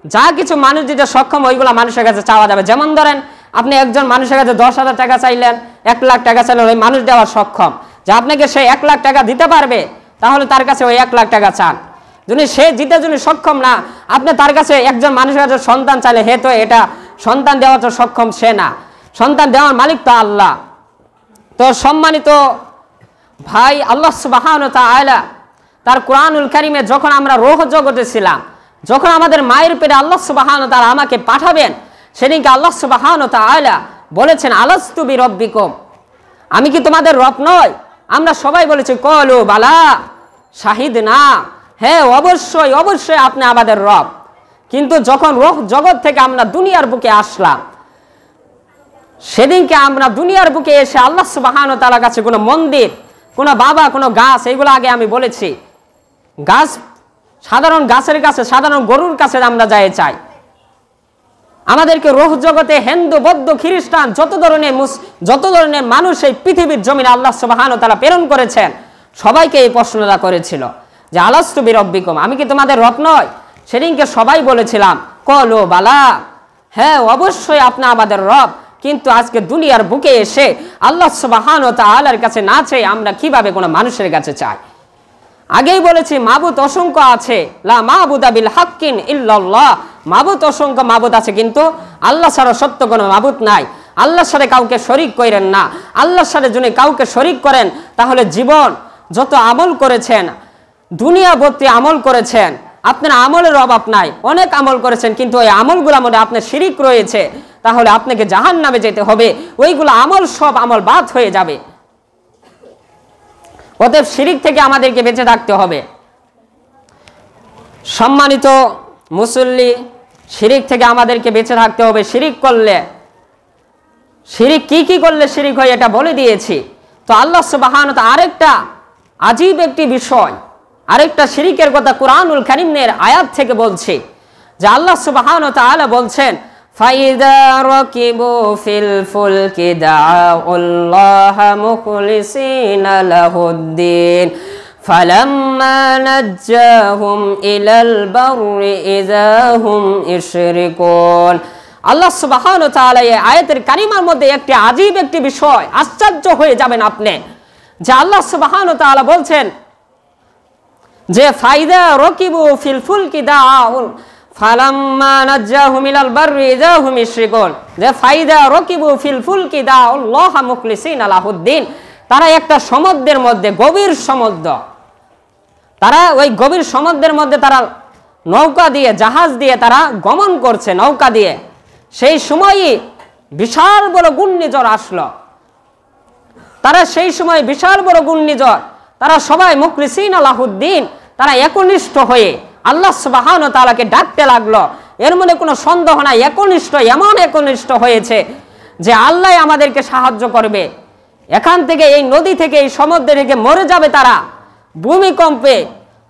যা কিছু মানুষ দিতে সক্ষম ওইগুলা মানুষের কাছে চাওয়া যাবে। যেমন ধরেন আপনি একজন মানুষের কাছে 10,000 টাকা চাইলেন, 1 লাখ টাকা চাইলেন, ওই মানুষ দেওয়ার সক্ষম যে আপনাকে সে 1 লাখ টাকা দিতে পারবে, তাহলে তার কাছে ওই 1 লাখ টাকা চান। যদি সে দিতে যদি সক্ষম না, আপনি তার কাছে একজন মানুষের কাছে সন্তান চাইলে, হে তো এটা সন্তান দেওয়ার তো সক্ষম সে না, সন্তান দেওয়ার মালিক তো আল্লাহ। তো সম্মানিত ভাই, আল্লাহ সুবহানাহু ওয়া তাআলা তার কোরআনুল কারীমে যখন আমরা রূহ জগতে ছিলাম, যখন আমাদের মায়ের পেটে আল্লাহ সুবহানাহু ওয়া তাআলা আমাকে পাঠাবেন, সেদিনকে আল্লাহ সুবহানাহু ওয়া তাআলা বলেছেন আলাস্তু বিরব্বিকুম, আমি কি তোমাদের রব নয়? আমরা সবাই বলেছি ক্বালু বালা শাহিদনা, হ্যাঁ অবশ্যই অবশ্যই আপনি আমাদের রব। কিন্তু যখন রূহ জগৎ থেকে আমরা দুনিয়ার বুকে আসলাম, সেদিনকে আমরা দুনিয়ার বুকে এসে আল্লাহ সুবহানাহু ওয়া তাআলার কাছে কোনো মন্দির, কোনো বাবা, কোনো গাছ, এইগুলো আগে আমি বলেছি, গাছ, সাধারণ গাছের কাছে, সাধারণ গরুর কাছে আমরা যাই চাই। আমাদেরকে রূহ জগতে হিন্দু, বৌদ্ধ, খ্রিস্টান যত ধরনের মানুষ এই পৃথিবীর জমিনে আল্লাহ সুবহানাহু ওয়া তাআলা প্রেরণ করেছেন, সবাইকে এই প্রশ্নটা করেছিল যে আলাস্তু বিরব্বিকুম, আমি কি তোমাদের রব নয়? সেদিনকে সবাই বলেছিলাম ক্বালু বালা, হ্যাঁ অবশ্যই আপনি আমাদের রব। কিন্তু আজকে দুনিয়ার বুকে এসে আল্লাহ সুবহানাহু ওয়া তাআলার কাছে না চাই আমরা কিভাবে কোনো মানুষের কাছে চাই? আগেই বলেছি মাবুদ অসংখ্য আছে, লা মাবুদা বিল হাক্কিন ইল্লাল্লাহ, মাবুদ অসংখ্য মাবুদ আছে, কিন্তু আল্লাহ ছাড়া সত্য কোনো মাবুদ নাই। আল্লাহর সাথে কাউকে শরীক করেন না। আল্লাহর সাথে যদি কাউকে শরীক করেন, তাহলে জীবন যত আমল করেছেন, দুনিয়া ভর্তি আমল করেছেন, আপনার আমলের অভাব নাই, অনেক আমল করেছেন, কিন্তু ওই আমলগুলোর মধ্যে আপনার শিরিক রয়েছে, তাহলে আপনাকে জাহান্নামে যেতে হবে। ওইগুলো আমল, সব আমল বাদ হয়ে যাবে। অতএব শিরিক থেকে আমাদেরকে বেঁচে থাকতে হবে। সম্মানিত মুসল্লি, শিরিক থেকে আমাদেরকে বেঁচে থাকতে হবে। শিরিক করলে, শিরিক কি করলে শিরিক হয় এটা বলে দিয়েছি। তো আল্লাহ সুবহানাহু ওয়া তাআলা আরেকটা আজীব একটি বিষয়, আরেকটা শিরিকের কথা কোরআনুল কারীমের আয়াত থেকে বলছে যে আল্লাহ সুবহানাহু ওয়া তাআলা বলছেন ফাইদা রাকিবু ফিল ফুলকি দাউল্লাহা মুখলিসিনা লাহুদ্দিন ফালাম্মা নাজ্জাহুম ইলাল বাররি ইযা হুম ইশরিকুন। আল্লাহ সুবহানাহু ওয়া তাআলা এই আয়াতের কারিমার মধ্যে একটি আজীব একটি বিষয়, আশ্চর্য হয়ে যাবেন আপনি, যে আল্লাহ সুবহানাহু ওয়া তাআলা বলছেন যে ফাইদা রাকিবু ফিল ফুলকি দাউল ফালাম্মা নাজ্জাহুম ইলাল বাররি ইযা হুম ইশরিকুন, যে ফাইদা রাকিবু ফিল ফুলকি দাউল্লাহা মুখলিসিনা লাহুদ্দিন, তারা একটা সমুদ্রের মধ্যে, গভীর সমুদ্র, তারা ওই গভীর সমুদ্রের মধ্যে তারা নৌকা দিয়ে, জাহাজ দিয়ে তারা গমন করছে, নৌকা দিয়ে। সেই সময়ই বিশাল বড় ঘূর্ণিঝড় আসলো। তারা সেই সময় বিশাল বড় ঘূর্ণিঝড়, তারা সবাই মুখলিসিনা লাহুদ্দিন, তারা একনিষ্ঠ হয়ে আল্লাহ সুবহানাহু ওয়া তাআলাকে ডাকতে লাগলো। এর মধ্যে কোনো সন্দেহ নাই, একনিষ্ঠ, এমন একনিষ্ঠ হয়েছে যে আল্লাহ আমাদেরকে সাহায্য করবে। এখান থেকে, এই নদী থেকে, এই সমুদ্র থেকে মরে যাবে তারা ভূমিকম্পে।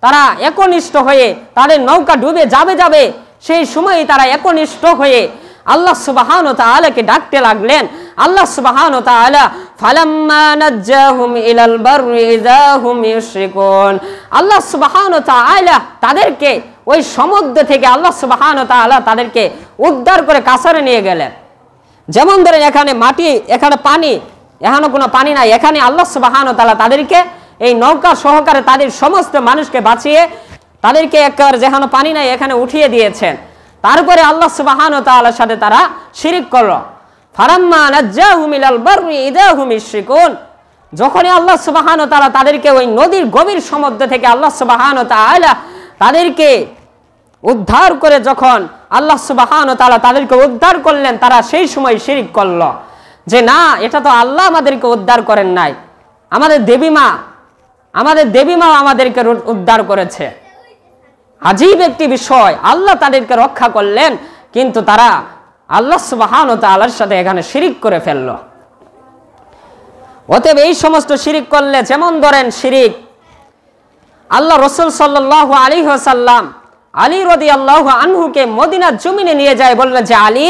তারা একনিষ্ঠ হয়ে তাদের নৌকা ডুবে যাবে। সেই সময়ই তারা একনিষ্ঠ হয়ে আল্লাহ সুবহানাহু ওয়া তাআলাকে ডাকতে লাগলেন। আল্লাহ সুবহানাহু ওয়া তাআলা ফালাম্মা নাজ্জাহুম ইলাল বাররি ইযা হুম ইশরিকুন, আল্লাহ সুবহানাহু ওয়া তাআলা তাদেরকে ওই সমুদ্র থেকে আল্লাহ সুবহানাহু ওয়া তাআলা তাদেরকে উদ্ধার করে কাছারে নিয়ে গেলেন। যেমন ধরেন এখানে মাটি, এখানে পানি, এখানে কোনো পানি নাই, এখানে আল্লাহ সুবহানাহু ওয়া তাআলা তাদেরকে এই নৌকা সহকারে তাদের সমস্ত মানুষকে বাঁচিয়ে তাদেরকে একবার যেখানে পানি নাই এখানে উঠিয়ে দিয়েছেন। তারপরে আল্লাহ সুবহানাহু ওয়া তাআলার সাথে তারা শিরিক করলো। ফালাম্মা নাজ্জাহুম ইলাল বাররি ইযা হুম ইশরিকুন, যখনই আল্লাহ সুবহানাহু ওয়া তাআলা তাদেরকে ওই নদীর গভীর সমুদ্র থেকে আল্লাহ সুবহানাহু ওয়া তাআলা তাদেরকে উদ্ধার করে, যখন আল্লাহ সুবহানাহু ওয়া তাআলা তাদেরকে উদ্ধার করলেন, তারা সেই সময় শিরিক করলো যে না, এটা তো আল্লাহ আমাদেরকে উদ্ধার করেন নাই, আমাদের দেবীমা আমাদেরকে উদ্ধার করেছে। আজীব একটি বিষয়, আল্লাহ তাদেরকে রক্ষা করলেন, কিন্তু তারা আল্লাহ সুবহানাহু ওয়া তাআলার সাথে এখানে শিরিক করে ফেলল। অতএব এই সমস্ত শিরিক করলে, যেমন ধরেন শিরিক, আল্লাহ রাসূল সাল্লাল্লাহু আলাইহি ওয়াসাল্লাম আলী রাদিয়াল্লাহু আনহুকে মদিনার জমিনে নিয়ে যায়, বললেন যে আলী,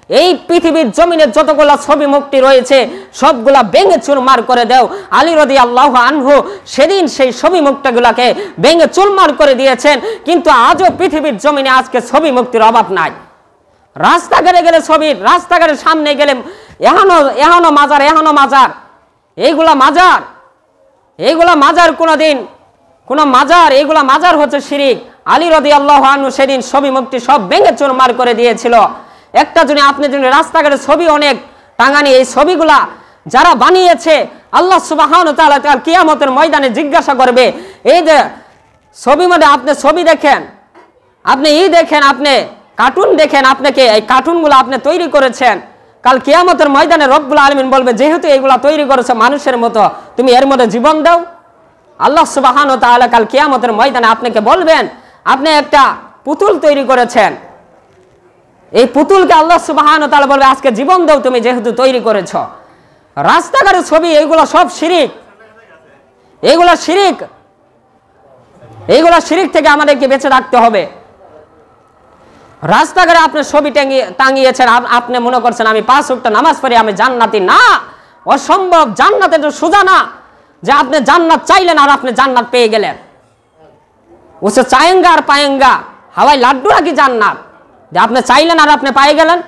এই পৃথিবীর জমিনে যতগুলা ছবি মুক্তি রয়েছে সবগুলা ভেঙে চুরমার করে দাও। আলী রাদিয়াল্লাহু আনহু সেদিন সেই ছবি মুক্তগুলাকে ভেঙে চুরমার করে দিয়েছেন। কিন্তু আজও পৃথিবীর জমিনে আজকে ছবি মুক্তির অভাব নাই। রাস্তাঘাটে গেলে ছবি, রাস্তাঘাটের সামনে গেলে এখনো মাজার, এইগুলা মাজার কোনোদিন কোনো মাজার, এইগুলা মাজার হচ্ছে শিরিক। আলী রাদিয়াল্লাহু আনহু সেদিন ছবি মুক্তি সব ভেঙে চুরমার করে দিয়েছিল। একটা জন্য আপনি যদি রাস্তাঘাটে ছবি অনেক টাঙানি, এই ছবিগুলা যারা বানিয়েছে আল্লাহ সুবহানাহু ওয়া তাআলা কিয়ামতের ময়দানে জিজ্ঞাসা করবে, এই যে ছবির মধ্যে আপনি ছবি দেখেন, আপনি দেখেন, আপনি কার্টুন দেখেন, আপনাকে এই কার্টুনগুলো আপনি তৈরি করেছেন, কাল কিয়ামতের ময়দানে রব্বুল আলামিন বলবে, যেহেতু এইগুলা তৈরি করেছে মানুষের মতো, তুমি এর মধ্যে জীবন দাও। আল্লাহ সুবহানাহু ওয়া তাআলা কাল কিয়ামতের ময়দানে আপনাকে বলবেন, আপনি একটা পুতুল তৈরি করেছেন, এই পুতুলকে আল্লাহ সুবহানাহু ওয়া তাআলা বলবে, আজকে জীবন দাও তুমি, যেহেতু তৈরি করেছ। রাস্তাঘাটের ছবি, এইগুলো সব শিরিক, এইগুলো শিরিক থেকে আমাদেরকে বেঁচে থাকতে হবে। রাস্তাঘাটে আপনি ছবি টাঙিয়েছেন, আপনি মনে করছেন আমি 5 ওয়াক্ত নামাজ পড়ি, আমি জান্নাতি। না, অসম্ভব। জান্নাত এটা সোজা না যে আপনি জান্নাত চাইলেন আর আপনি জান্নাত পেয়ে গেলেন। উসে চায়েঙ্গা আর পায়েঙ্গা, হাওয়াই লাড্ডু নাকি জান্নাত যে আপনি চাইলেন আর আপনি পেয়ে গেলেন?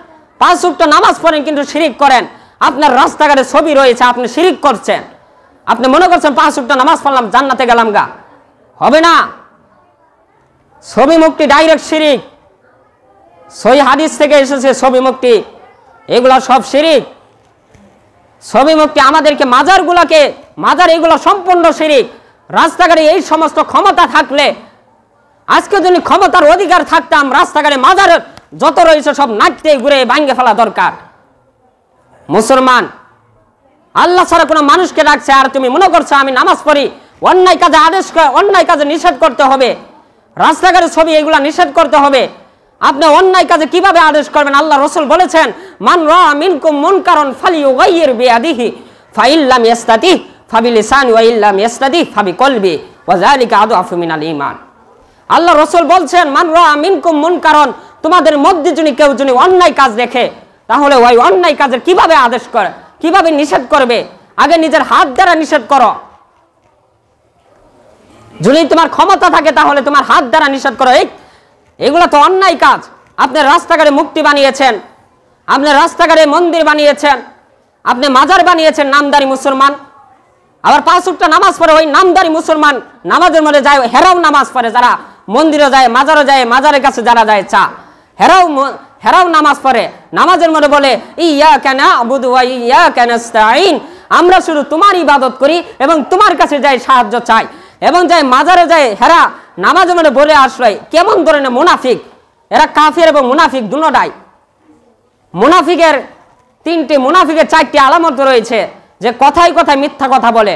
5 ওয়াক্ত নামাজ পড়েন কিন্তু শিরিক করেন। আপনার রাস্তাঘাটে ছবি রয়েছে, আপনি শিরিক করছেন। আপনি মনে করছেন 5 ওয়াক্ত নামাজ পড়লাম, জান্নাতে গেলাম গা, হবে না। ছবি মুক্তি ডাইরেক্ট শিরিক। সহিহ হাদিস থেকে এসেছে ছবি মুক্তি, এগুলা সব শিরিক। ছবি মুক্তি আমাদেরকে মাজার এগুলো সম্পূর্ণ শিরিক। রাস্তাঘাটে এই সমস্ত ক্ষমতা থাকলে, আজকে যদি ক্ষমতার অধিকার থাকতাম, রাস্তাঘাটে মাজার যত রয়েছে সব নাচতে ঘুরে ভাঙ্গে ফেলা দরকার। মুসলমান আল্লাহ ছাড়া কোনো মানুষকে ডাকছে, আর তুমি মনে করছো আমি নামাজ পড়ি, অন্যায় কাজে নিষেধ করতে হবে। রাস্তাঘাটে ছবি এগুলা নিষেধ করতে হবে। আপনি অন্যায় কাজে কিভাবে আদেশ করবেন? আল্লাহ রাসূল বলেছেন, মান রা মিনকুম মুনকারান ফালিয়ুগাইয়ির বিয়াদিহি ফাইল্লাম ইয়াস্তাতি ফাবিলিসানি ওয়া ইল্লাম ইয়াস্তাতি ফাবিকলবি ওয়া যালিকা আদআফু মিনাল ঈমান। আল্লাহ রাসূল বলছেন, মান রা মিনকুম মুনকারান, তোমাদের মধ্যে যদি কেউ যদি অন্যায় কাজ দেখে, তাহলে ওই অন্যায় কাজের কিভাবে আদেশ করে, কিভাবে নিষেধ করবে? আগে নিজের হাত দ্বারা নিষেধ করো। যদি তোমার ক্ষমতা থাকে তাহলে তোমার হাত দ্বারা নিষেধ করো। এগুলো তো অন্যায় কাজ। আপনি রাস্তাঘাটে মূর্তি বানিয়েছেন, আপনি রাস্তাঘাটে মন্দির বানিয়েছেন, আপনি মাজার বানিয়েছেন নামদারি মুসলমান। আবার 5 ওয়াক্ত নামাজ পড়ে ওই নামদারি মুসলমান নামাজের মধ্যে যায়, হেরাও নামাজ পড়ে, যারা মন্দিরে যায়, মাজারও যায়, মাজারের কাছে যারা যায় চা, হেরাও নামাজ পড়ে, নামাজের মধ্যে বলে ইয়াকা না'বুদু ওয়া ইয়াকা নাস্তাঈন, আমরা শুধু তোমার ইবাদত করি এবং তোমার কাছে যাই সাহায্য চাই, এবং যাই মাজারে যায় হেরা নামাজের মধ্যে বলে আসলে কেমন ধরনের মুনাফিক। এরা কাফির এবং মুনাফিক দুটোটাই। মুনাফিকের 4টি আলামত রয়েছে, যে কথায় কথায় মিথ্যা কথা বলে।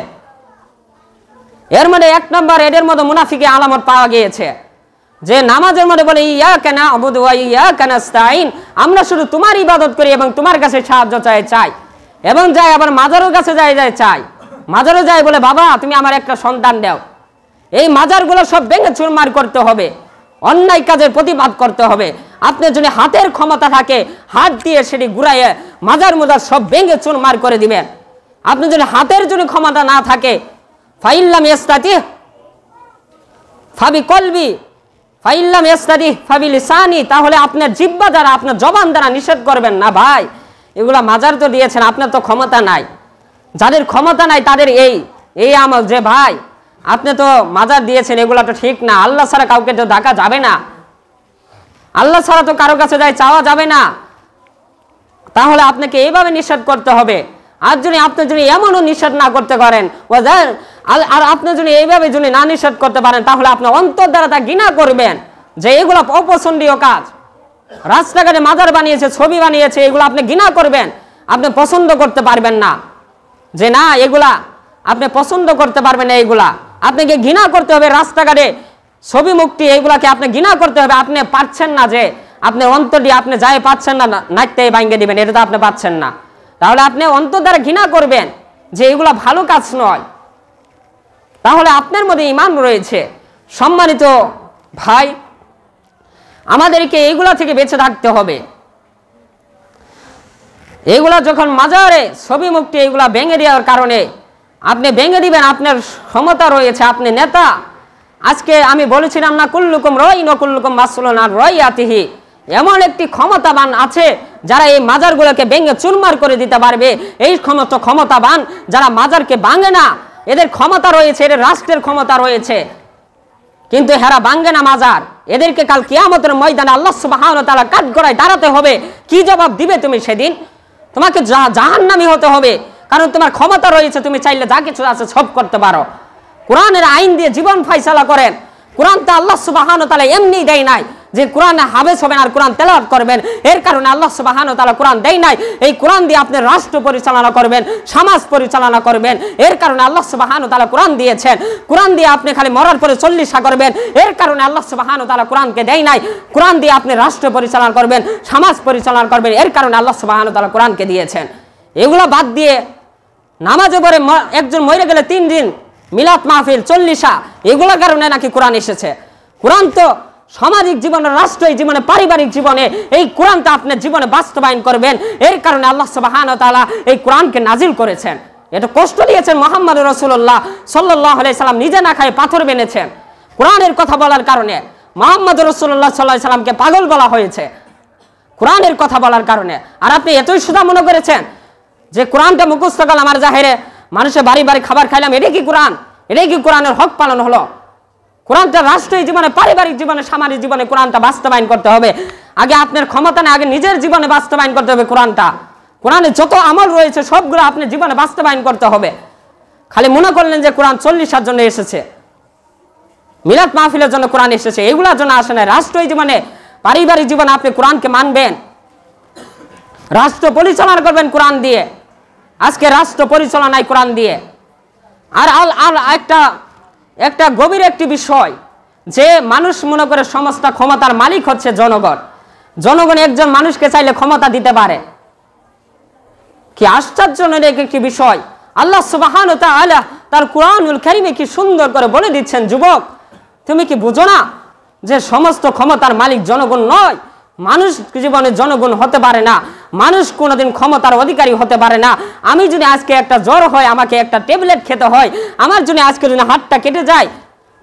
এর মধ্যে 1 নম্বর এদের মধ্যে মুনাফিকের আলামত পাওয়া গিয়েছে, যে নামাজের মধ্যে বলে ইয়াকা না'বুদু ওয়া ইয়াকা নাস্তাঈন, আমরা শুধু তোমার ইবাদত করি এবং তোমার কাছে সাহায্য চাই, এবং যাই আবার মাজারের কাছে যায় চাই, মাজারে যায় বলে বাবা তুমি আমার একটা সন্তান দাও। এই মাজারগুলো সব ভেঙে চুরমার করতে হবে, অন্যায় কাজের প্রতিবাদ করতে হবে। আপনি যদি হাতের ক্ষমতা থাকে, হাত দিয়ে সেটি ঘুরাইয়ে মাজার সব ভেঙে চুরমার করে দিবেন। আপনি যদি হাতের যদি ক্ষমতা না থাকে, ফাইল্লাম ইস্তাতিহ ফাবিকলবি ফাইল্লাম ইস্তাতিহ ফাবিলিসানি, তাহলে আপনার জিহ্বা দ্বারা, আপনার জবান দ্বারা নিষেধ করবেন না। ভাই এগুলা মাজার তো দিয়েছেন, আপনার তো ক্ষমতা নাই। যাদের ক্ষমতা নাই তাদের এই আমল, যে ভাই আপনি তো মাজার দিয়েছেন, এগুলা তো ঠিক না, আল্লাহ ছাড়া কাউকে তো ডাকা যাবে না, আল্লাহ ছাড়া তো কারো কাছে যায় চাওয়া যাবে না, তাহলে আপনাকে এইভাবে নিষেধ করতে হবে। আর যদি আপনি যদি এমনও নিষেধ না করতে পারেন, আর আপনি যদি এইভাবে যদি না নিষেধ করতে পারেন, তাহলে আপনি অন্তর দ্বারা তা ঘৃণা করবেন যে এগুলো অপছন্দনীয় কাজ। রাস্তাঘাটে মাজার বানিয়েছে, ছবি বানিয়েছে, এগুলো আপনি ঘৃণা করবেন, আপনি পছন্দ করতে পারবেন না, যে না এগুলা আপনি পছন্দ করতে পারবেন না, এগুলা আপনাকে ঘৃণা করতে হবে। রাস্তাঘাটে ছবি মুক্তি এগুলাকে আপনি ঘৃণা করতে হবে। আপনি পাচ্ছেন না, যে আপনার অন্তর দিয়ে আপনি যাই পাচ্ছেন না, নাচতে ভাঙ্গে দিবেন, এটা তো আপনি পাচ্ছেন না, তাহলে আপনি অন্তর দ্বারা ঘৃণা করবেন যে এগুলা ভালো কাজ নয়, তাহলে আপনার মধ্যে ঈমান রয়েছে। সম্মানিত ভাই, আমাদেরকে এইগুলা থেকে বেঁচে থাকতে হবে। এগুলা যখন মাজারে ছবি মুক্তি এগুলা ভেঙে দেওয়ার কারণে আপনি ভেঙে দিবেন, আপনার ক্ষমতা রয়েছে, আপনি নেতা। আজকে আমি বলেছিলাম না, কুল্লুকুম রাইন ওয়া কুল্লুকুম মাসউলুন আন রাইয়াতিহি, এমন একটি ক্ষমতাবান আছে যারা এই মাজারগুলোকে ভেঙে চুরমার করে দিতে পারবে। এই ক্ষমতাবান যারা মাজারকে ভাঙে না, এদের ক্ষমতা রয়েছে, এদের রাষ্ট্রের ক্ষমতা রয়েছে, কিন্তু হেরা ভাঙে না মাজার। এদেরকে কাল কিয়ামতের ময়দানে আল্লাহ সুবহানাহু ওয়া তাআলা কাঠগড়ায় দাঁড়াতে হবে। কি জবাব দিবে তুমি সেদিন? তোমাকে জাহান্নামী হতে হবে, কারণ তোমার ক্ষমতা রয়েছে, তুমি চাইলে যা কিছু আছে সব করতে পারো। কোরআনের আইন দিয়ে জীবন ফয়সালা করেন। কোরআন তো আল্লাহ সুবহানাহু ওয়া তাআলা এমনি দেয় নাই যে কোরআনে হাফেজ হবেন আর কোরআন তেলাওয়াত করবেন, এর কারণে আল্লাহ সুবহানাহু ওয়া তাআলা কোরআন দেয় নাই। এই কোরআন দিয়ে আপনি রাষ্ট্র পরিচালনা করবেন, সমাজ পরিচালনা করবেন, এর কারণে আল্লাহ সুবহানাহু ওয়া তাআলা কোরআন দিয়েছেন। কোরআন দিয়ে আপনি খালি মরার পরে 40 করবেন, এর কারণে আল্লাহ সুবহানাহু ওয়া তাআলা কোরআনকে দেয় নাই। কোরআন দিয়ে আপনি রাষ্ট্র পরিচালনা করবেন, সমাজ পরিচালনা করবেন, এর কারণে আল্লাহ সুবহানাহু ওয়া তাআলা কোরআনকে দিয়েছেন। এগুলো বাদ দিয়ে নামাজে পড়ে একজন মরে গেলে 3 দিন মিলাদ মাহফিল 40, এগুলোর কারণে নাকি কোরআন এসেছে। কোরআন তো সামাজিক জীবনে, রাষ্ট্রীয় জীবনে, পারিবারিক জীবনে এই কোরআনটা আপনার জীবনে বাস্তবায়ন করবেন, এর কারণে আল্লাহ সুবহানাহু ওয়া তাআলা এই কোরআনকে নাজিল করেছেন। এটা কষ্ট দিয়েছেন মুহাম্মদ রাসূলুল্লাহ সাল্লাল্লাহু আলাইহি সাল্লাম, নিজে না খায় পাথর বেনেছেন কোরআনের কথা বলার কারণে। মুহাম্মদ রাসূলুল্লাহ সাল্লাল্লাহু আলাইহি সাল্লামকে পাগল বলা হয়েছে কোরআনের কথা বলার কারণে। আর আপনি এতই সুদা মনে করেছেন যে কোরআনটা মুখস্থ করলাম আর জাহেরে মানুষের বাড়ি বাড়ি খাবার খাইলাম, এটাই কি কোরআন? এটাই কি কোরআনের হক পালন হলো? কোরআনটা রাষ্ট্রীয় জীবনে, পারিবারিক জীবনে, সামাজিক জীবনে কোরআনটা বাস্তবায়ন করতে হবে। আগে আপনার ক্ষমতা নেই, আগে নিজের জীবনে বাস্তবায়ন করতে হবে কোরআনটা। কোরআনে যত আমল রয়েছে সবগুলো আপনার জীবনে বাস্তবায়ন করতে হবে। খালি মনে করলেন যে কোরআন 40 জন্য এসেছে, মিলাদ মাহফিলের জন্য কোরআন এসেছে, এগুলোর জন্য আসে না। রাষ্ট্রীয় জীবনে, পারিবারিক জীবনে আপনি কোরআনকে মানবেন, রাষ্ট্র পরিচালনা করবেন কোরআন দিয়ে। আজকে রাষ্ট্র পরিচালনায় কোরআন দিয়ে। আর একটা গভীর একটি বিষয়, যে মানুষ মনে করে সমস্ত ক্ষমতার মালিক হচ্ছে জনগণ। জনগণ একজন মানুষকে চাইলে ক্ষমতা দিতে পারে। কি আশ্চর্যজনক একটি বিষয়! আল্লাহ সুবহানাহু ওয়া তাআলা তার কুরআনুল কারীমে কি সুন্দর করে বলে দিচ্ছেন, যুবক তুমি কি বুঝো না যে সমস্ত ক্ষমতার মালিক জনগণ নয়, মানুষ জীবনে জনগণ হতে পারে না, মানুষ কোনোদিন ক্ষমতার অধিকারী হতে পারে না। আমি যদি আজকে একটা জ্বর হয়, আমাকে একটা ট্যাবলেট খেতে হয়, আমার জন্য আজকে যদি হাতটা কেটে যায়,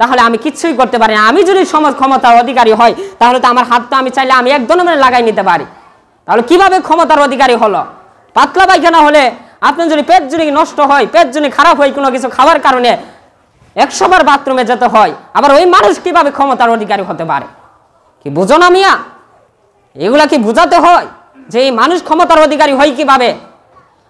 তাহলে আমি কিচ্ছুই করতে পারি না। আমি যদি সমাজ ক্ষমতার অধিকারী হয়, তাহলে তো আমার হাতটা আমি চাইলে আমি একদম লাগাই নিতে পারি। তাহলে কিভাবে ক্ষমতার অধিকারী হলো? পাতলা পায়খানা হলে, আপনার যদি পেট যদি নষ্ট হয়, পেট যদি খারাপ হয় কোনো কিছু খাওয়ার কারণে 100 বার বাথরুমে যেতে হয়, আবার ওই মানুষ কিভাবে ক্ষমতার অধিকারী হতে পারে? কি বুঝো না মিয়া? এগুলা কি বুঝাতে হয় যে এই মানুষ ক্ষমতার অধিকারী হয় কিভাবে?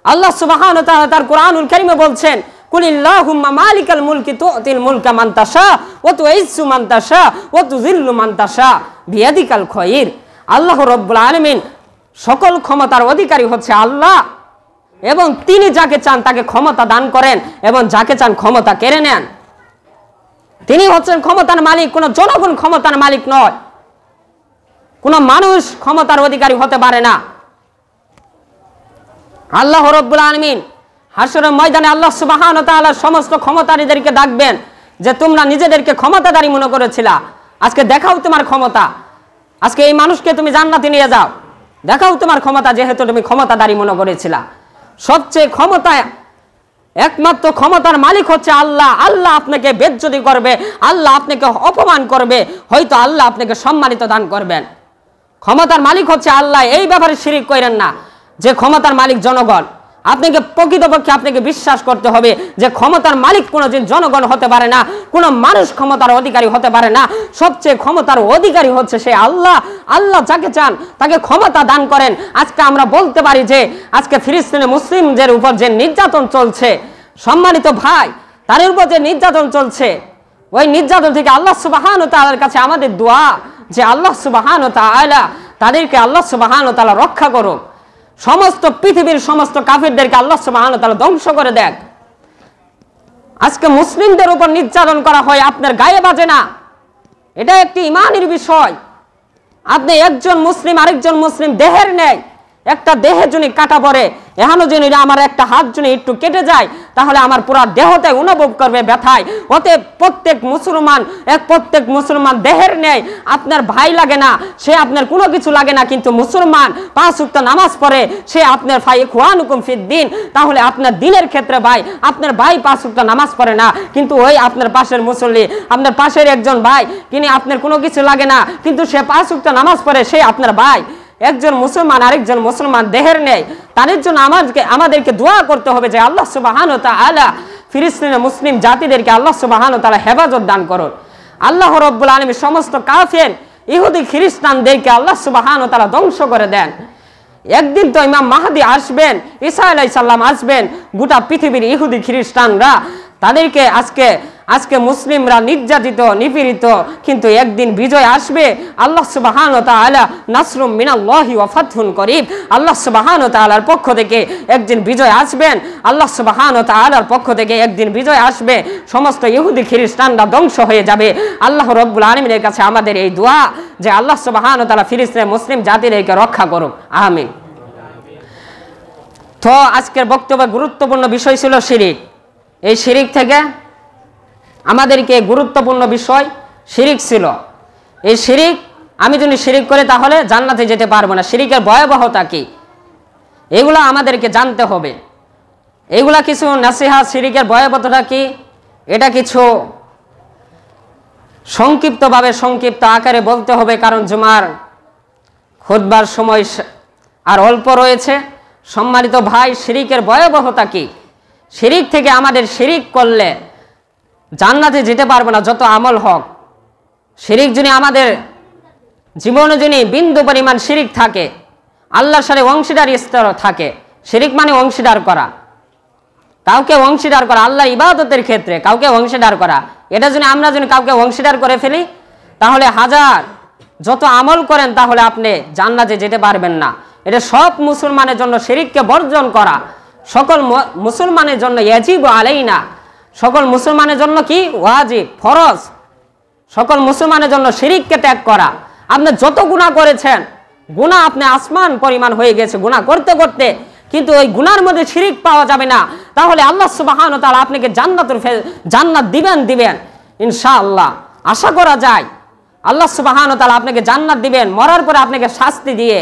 আল্লাহ সুবহানাহু ওয়া তাআলা তার কোরআনুল কারীমে বলছেন, কুলিল্লাহুম্মা মালিকাল মুলকি তুতিল মুলকা মান তাশা ওয়া তুইজ্জু মান তাশা ওয়া তুযিল্লু মান তাশা বিয়াদিকাল খায়র। আল্লাহ রাব্বুল আলামিন সকল ক্ষমতার অধিকারী হচ্ছে আল্লাহ, এবং তিনি যাকে চান তাকে ক্ষমতা দান করেন এবং যাকে চান ক্ষমতা কেড়ে নেন। তিনি হচ্ছেন ক্ষমতার মালিক, কোনো জনগণ ক্ষমতার মালিক নয়। কোনো মানুষ ক্ষমতার অধিকারী হতে পারে না। আল্লাহ রাব্বুল আলামিন হাশরের ময়দানে আল্লাহ সুবহানাহু ওয়া তাআলা সমস্ত ক্ষমতারীদেরকে ডাকবেন যে তোমরা নিজেদেরকে ক্ষমতাধারী মনে করেছিলা, আজকে দেখাও তোমার ক্ষমতা। আজকে এই মানুষকে তুমি জান্নাতে নিয়ে যাও, দেখাও তোমার ক্ষমতা, যেহেতু তুমি ক্ষমতাধারী মনে করেছিলা। সবচেয়ে ক্ষমতা, একমাত্র ক্ষমতার মালিক হচ্ছে আল্লাহ। আল্লাহ আপনাকে বেজ্জতি করবে, আল্লাহ আপনাকে অপমান করবে, হয়তো আল্লাহ আপনাকে সম্মানিত দান করবেন। ক্ষমতার মালিক হচ্ছে আল্লাহ। এই ব্যাপারে শিরিক করেন না যে ক্ষমতার মালিক জনগণ। আপনাকে প্রকৃতপক্ষে আপনাকে বিশ্বাস করতে হবে যে ক্ষমতার মালিক কোনোদিন জনগণ হতে পারে না, কোনো মানুষ ক্ষমতার অধিকারী হতে পারে না। সবচেয়ে ক্ষমতার অধিকারী হচ্ছে সে আল্লাহ। আল্লাহ যাকে চান তাকে ক্ষমতা দান করেন। আজকে আমরা বলতে পারি যে আজকে ফিলিস্তিনে মুসলিমদের উপর যে নির্যাতন চলছে, সম্মানিত ভাই, তাদের উপর যে নির্যাতন চলছে, ওই নির্যাতন থেকে আল্লাহ সুবহানাহু ওয়া তাআলার কাছে আমাদের দোয়া যে আল্লাহ সুবহানাহু ওয়া তাআলা তাদেরকে আল্লাহ সুবহানাহু ওয়া তাআলা রক্ষা করুক। সমস্ত পৃথিবীর সমস্ত কাফিরদেরকে আল্লাহ সুবহানাহু ওয়া তাআলা ধ্বংস করে দেন। আজকে মুসলিমদের উপর নির্যাতন করা হয়, আপনার গায়ে বাজে না, এটা একটি ঈমানের বিষয়। আপনি একজন মুসলিম আরেকজন মুসলিম দেহের নেই, একটা দেহে যদি কাটা পড়ে, এখনো যদি আমার একটা হাত যদি একটু কেটে যায়, তাহলে আমার পুরা দেহতে অনুভব করবে ব্যথায়। ওতে প্রত্যেক মুসলমান দেহের নেই। আপনার ভাই লাগে না, সে আপনার কোনো কিছু লাগে না, কিন্তু মুসলমান 5 ওয়াক্ত নামাজ পড়ে, সে আপনার ভাই ইখওয়ানুকুম ফিদ্দিন। তাহলে আপনার দিনের ক্ষেত্রে ভাই, আপনার ভাই 5 ওয়াক্ত নামাজ পড়ে না, কিন্তু ওই আপনার পাশের মুসল্লি, আপনার পাশের একজন ভাই, তিনি আপনার কোনো কিছু লাগে না, কিন্তু সে 5 ওয়াক্ত নামাজ পড়ে, সে আপনার ভাই। একজন মুসলমান আরেকজন মুসলমান দেহের নেই। তাদের জন্য আমাদেরকে দোয়া করতে হবে যে আল্লাহ সুবহানাহু ওয়া তাআলা ফিলিস্তিনের মুসলিম জাতিদেরকে আল্লাহ সুবহানাহু ওয়া তাআলা হেফাজত দান করুন। আল্লাহ রাব্বুল আলামিন সমস্ত কাফের ইহুদি খ্রিস্টানদেরকে আল্লাহ সুবহানাহু ওয়া তাআলা ধ্বংস করে দেন। একদিন তো ইমাম মাহদি আসবেন, ঈসা আলাইহিস সালাম আসবেন, গোটা পৃথিবীর ইহুদি খ্রিস্টানরা তাদেরকে আজকে মুসলিমরা নির্যাতিত নিপীড়িত, কিন্তু একদিন বিজয় আসবে। আল্লাহ সুবহানাহু ওয়া তাআলা নাসরুম মিনাল্লাহি ওয়া ফাতহুন করিব, আল্লাহ সুবহানাহু ওয়া তাআলার পক্ষ থেকে একদিন বিজয় আসবেন। আল্লাহ সুবহানাহু ওয়া তাআলার পক্ষ থেকে একদিন বিজয় আসবে, সমস্ত ইহুদি খ্রিস্টানরা ধ্বংস হয়ে যাবে। আল্লাহ রাব্বুল আলামিনের কাছে আমাদের এই দোয়া যে আল্লাহ সুবহানাহু ওয়া তাআলা ফিলিস্তিনের মুসলিম জাতিদেরকে রক্ষা করুক, আমিন। তো আজকের বক্তব্যের গুরুত্বপূর্ণ বিষয় ছিল শিরিক। এই শিরিক থেকে আমাদেরকে গুরুত্বপূর্ণ বিষয় শিরিক ছিল। এই শিরিক, আমি যদি শিরিক করে তাহলে জান্নাতে যেতে পারবো না। শিরিকের ভয়াবহতা কি, এগুলো আমাদেরকে জানতে হবে। এগুলা কিছু নাসিহাত, শিরিকের ভয়াবহতা কি, এটা কিছু সংক্ষিপ্ত আকারে বলতে হবে, কারণ জুমার খুতবার সময় আর অল্প রয়েছে। সম্মানিত ভাই, শিরিকের ভয়াবহতা কি, শিরিক থেকে আমাদের শিরিক করলে জান্নাতে যেতে পারবো না যত আমল হোক। শিরিক যদি আমাদের জীবনে যদি বিন্দু পরিমাণ শিরিক থাকে, আল্লাহর সাথে অংশীদার স্তর থাকে, শিরিক মানে অংশীদার করা, কাউকে অংশীদার করা, আল্লাহর ইবাদতের ক্ষেত্রে কাউকে অংশীদার করা। এটা যদি আমরা কাউকে অংশীদার করে ফেলি, তাহলে হাজার যত আমল করেন তাহলে আপনি জান্নাতে যেতে পারবেন না। এটা সব মুসলমানের জন্য শিরিককে বর্জন করা, সকল মুসলমানের জন্য ইয়াজিবু আলাইনা, সকল মুসলমানের জন্য কি ওয়াজিব, ফরজ, সকল মুসলমানের জন্য শিরিককে ত্যাগ করা। আপনি যত গুনাহ করেছেন, গুনাহ আপনি আসমান পরিমাণ হয়ে গেছে গুনাহ করতে করতে, কিন্তু ওই গুনার মধ্যে শিরিক পাওয়া যাবে না। তাহলে আল্লাহ সুবহানাহু ওয়া তাআলা আপনাকে জান্নাত দিবেন ইনশাআল্লাহ, আশা করা যায়। আল্লাহ সুবহানাহু ওয়া তাআলা আপনাকে জান্নাত দিবেন, মরার পরে আপনাকে শাস্তি দিয়ে,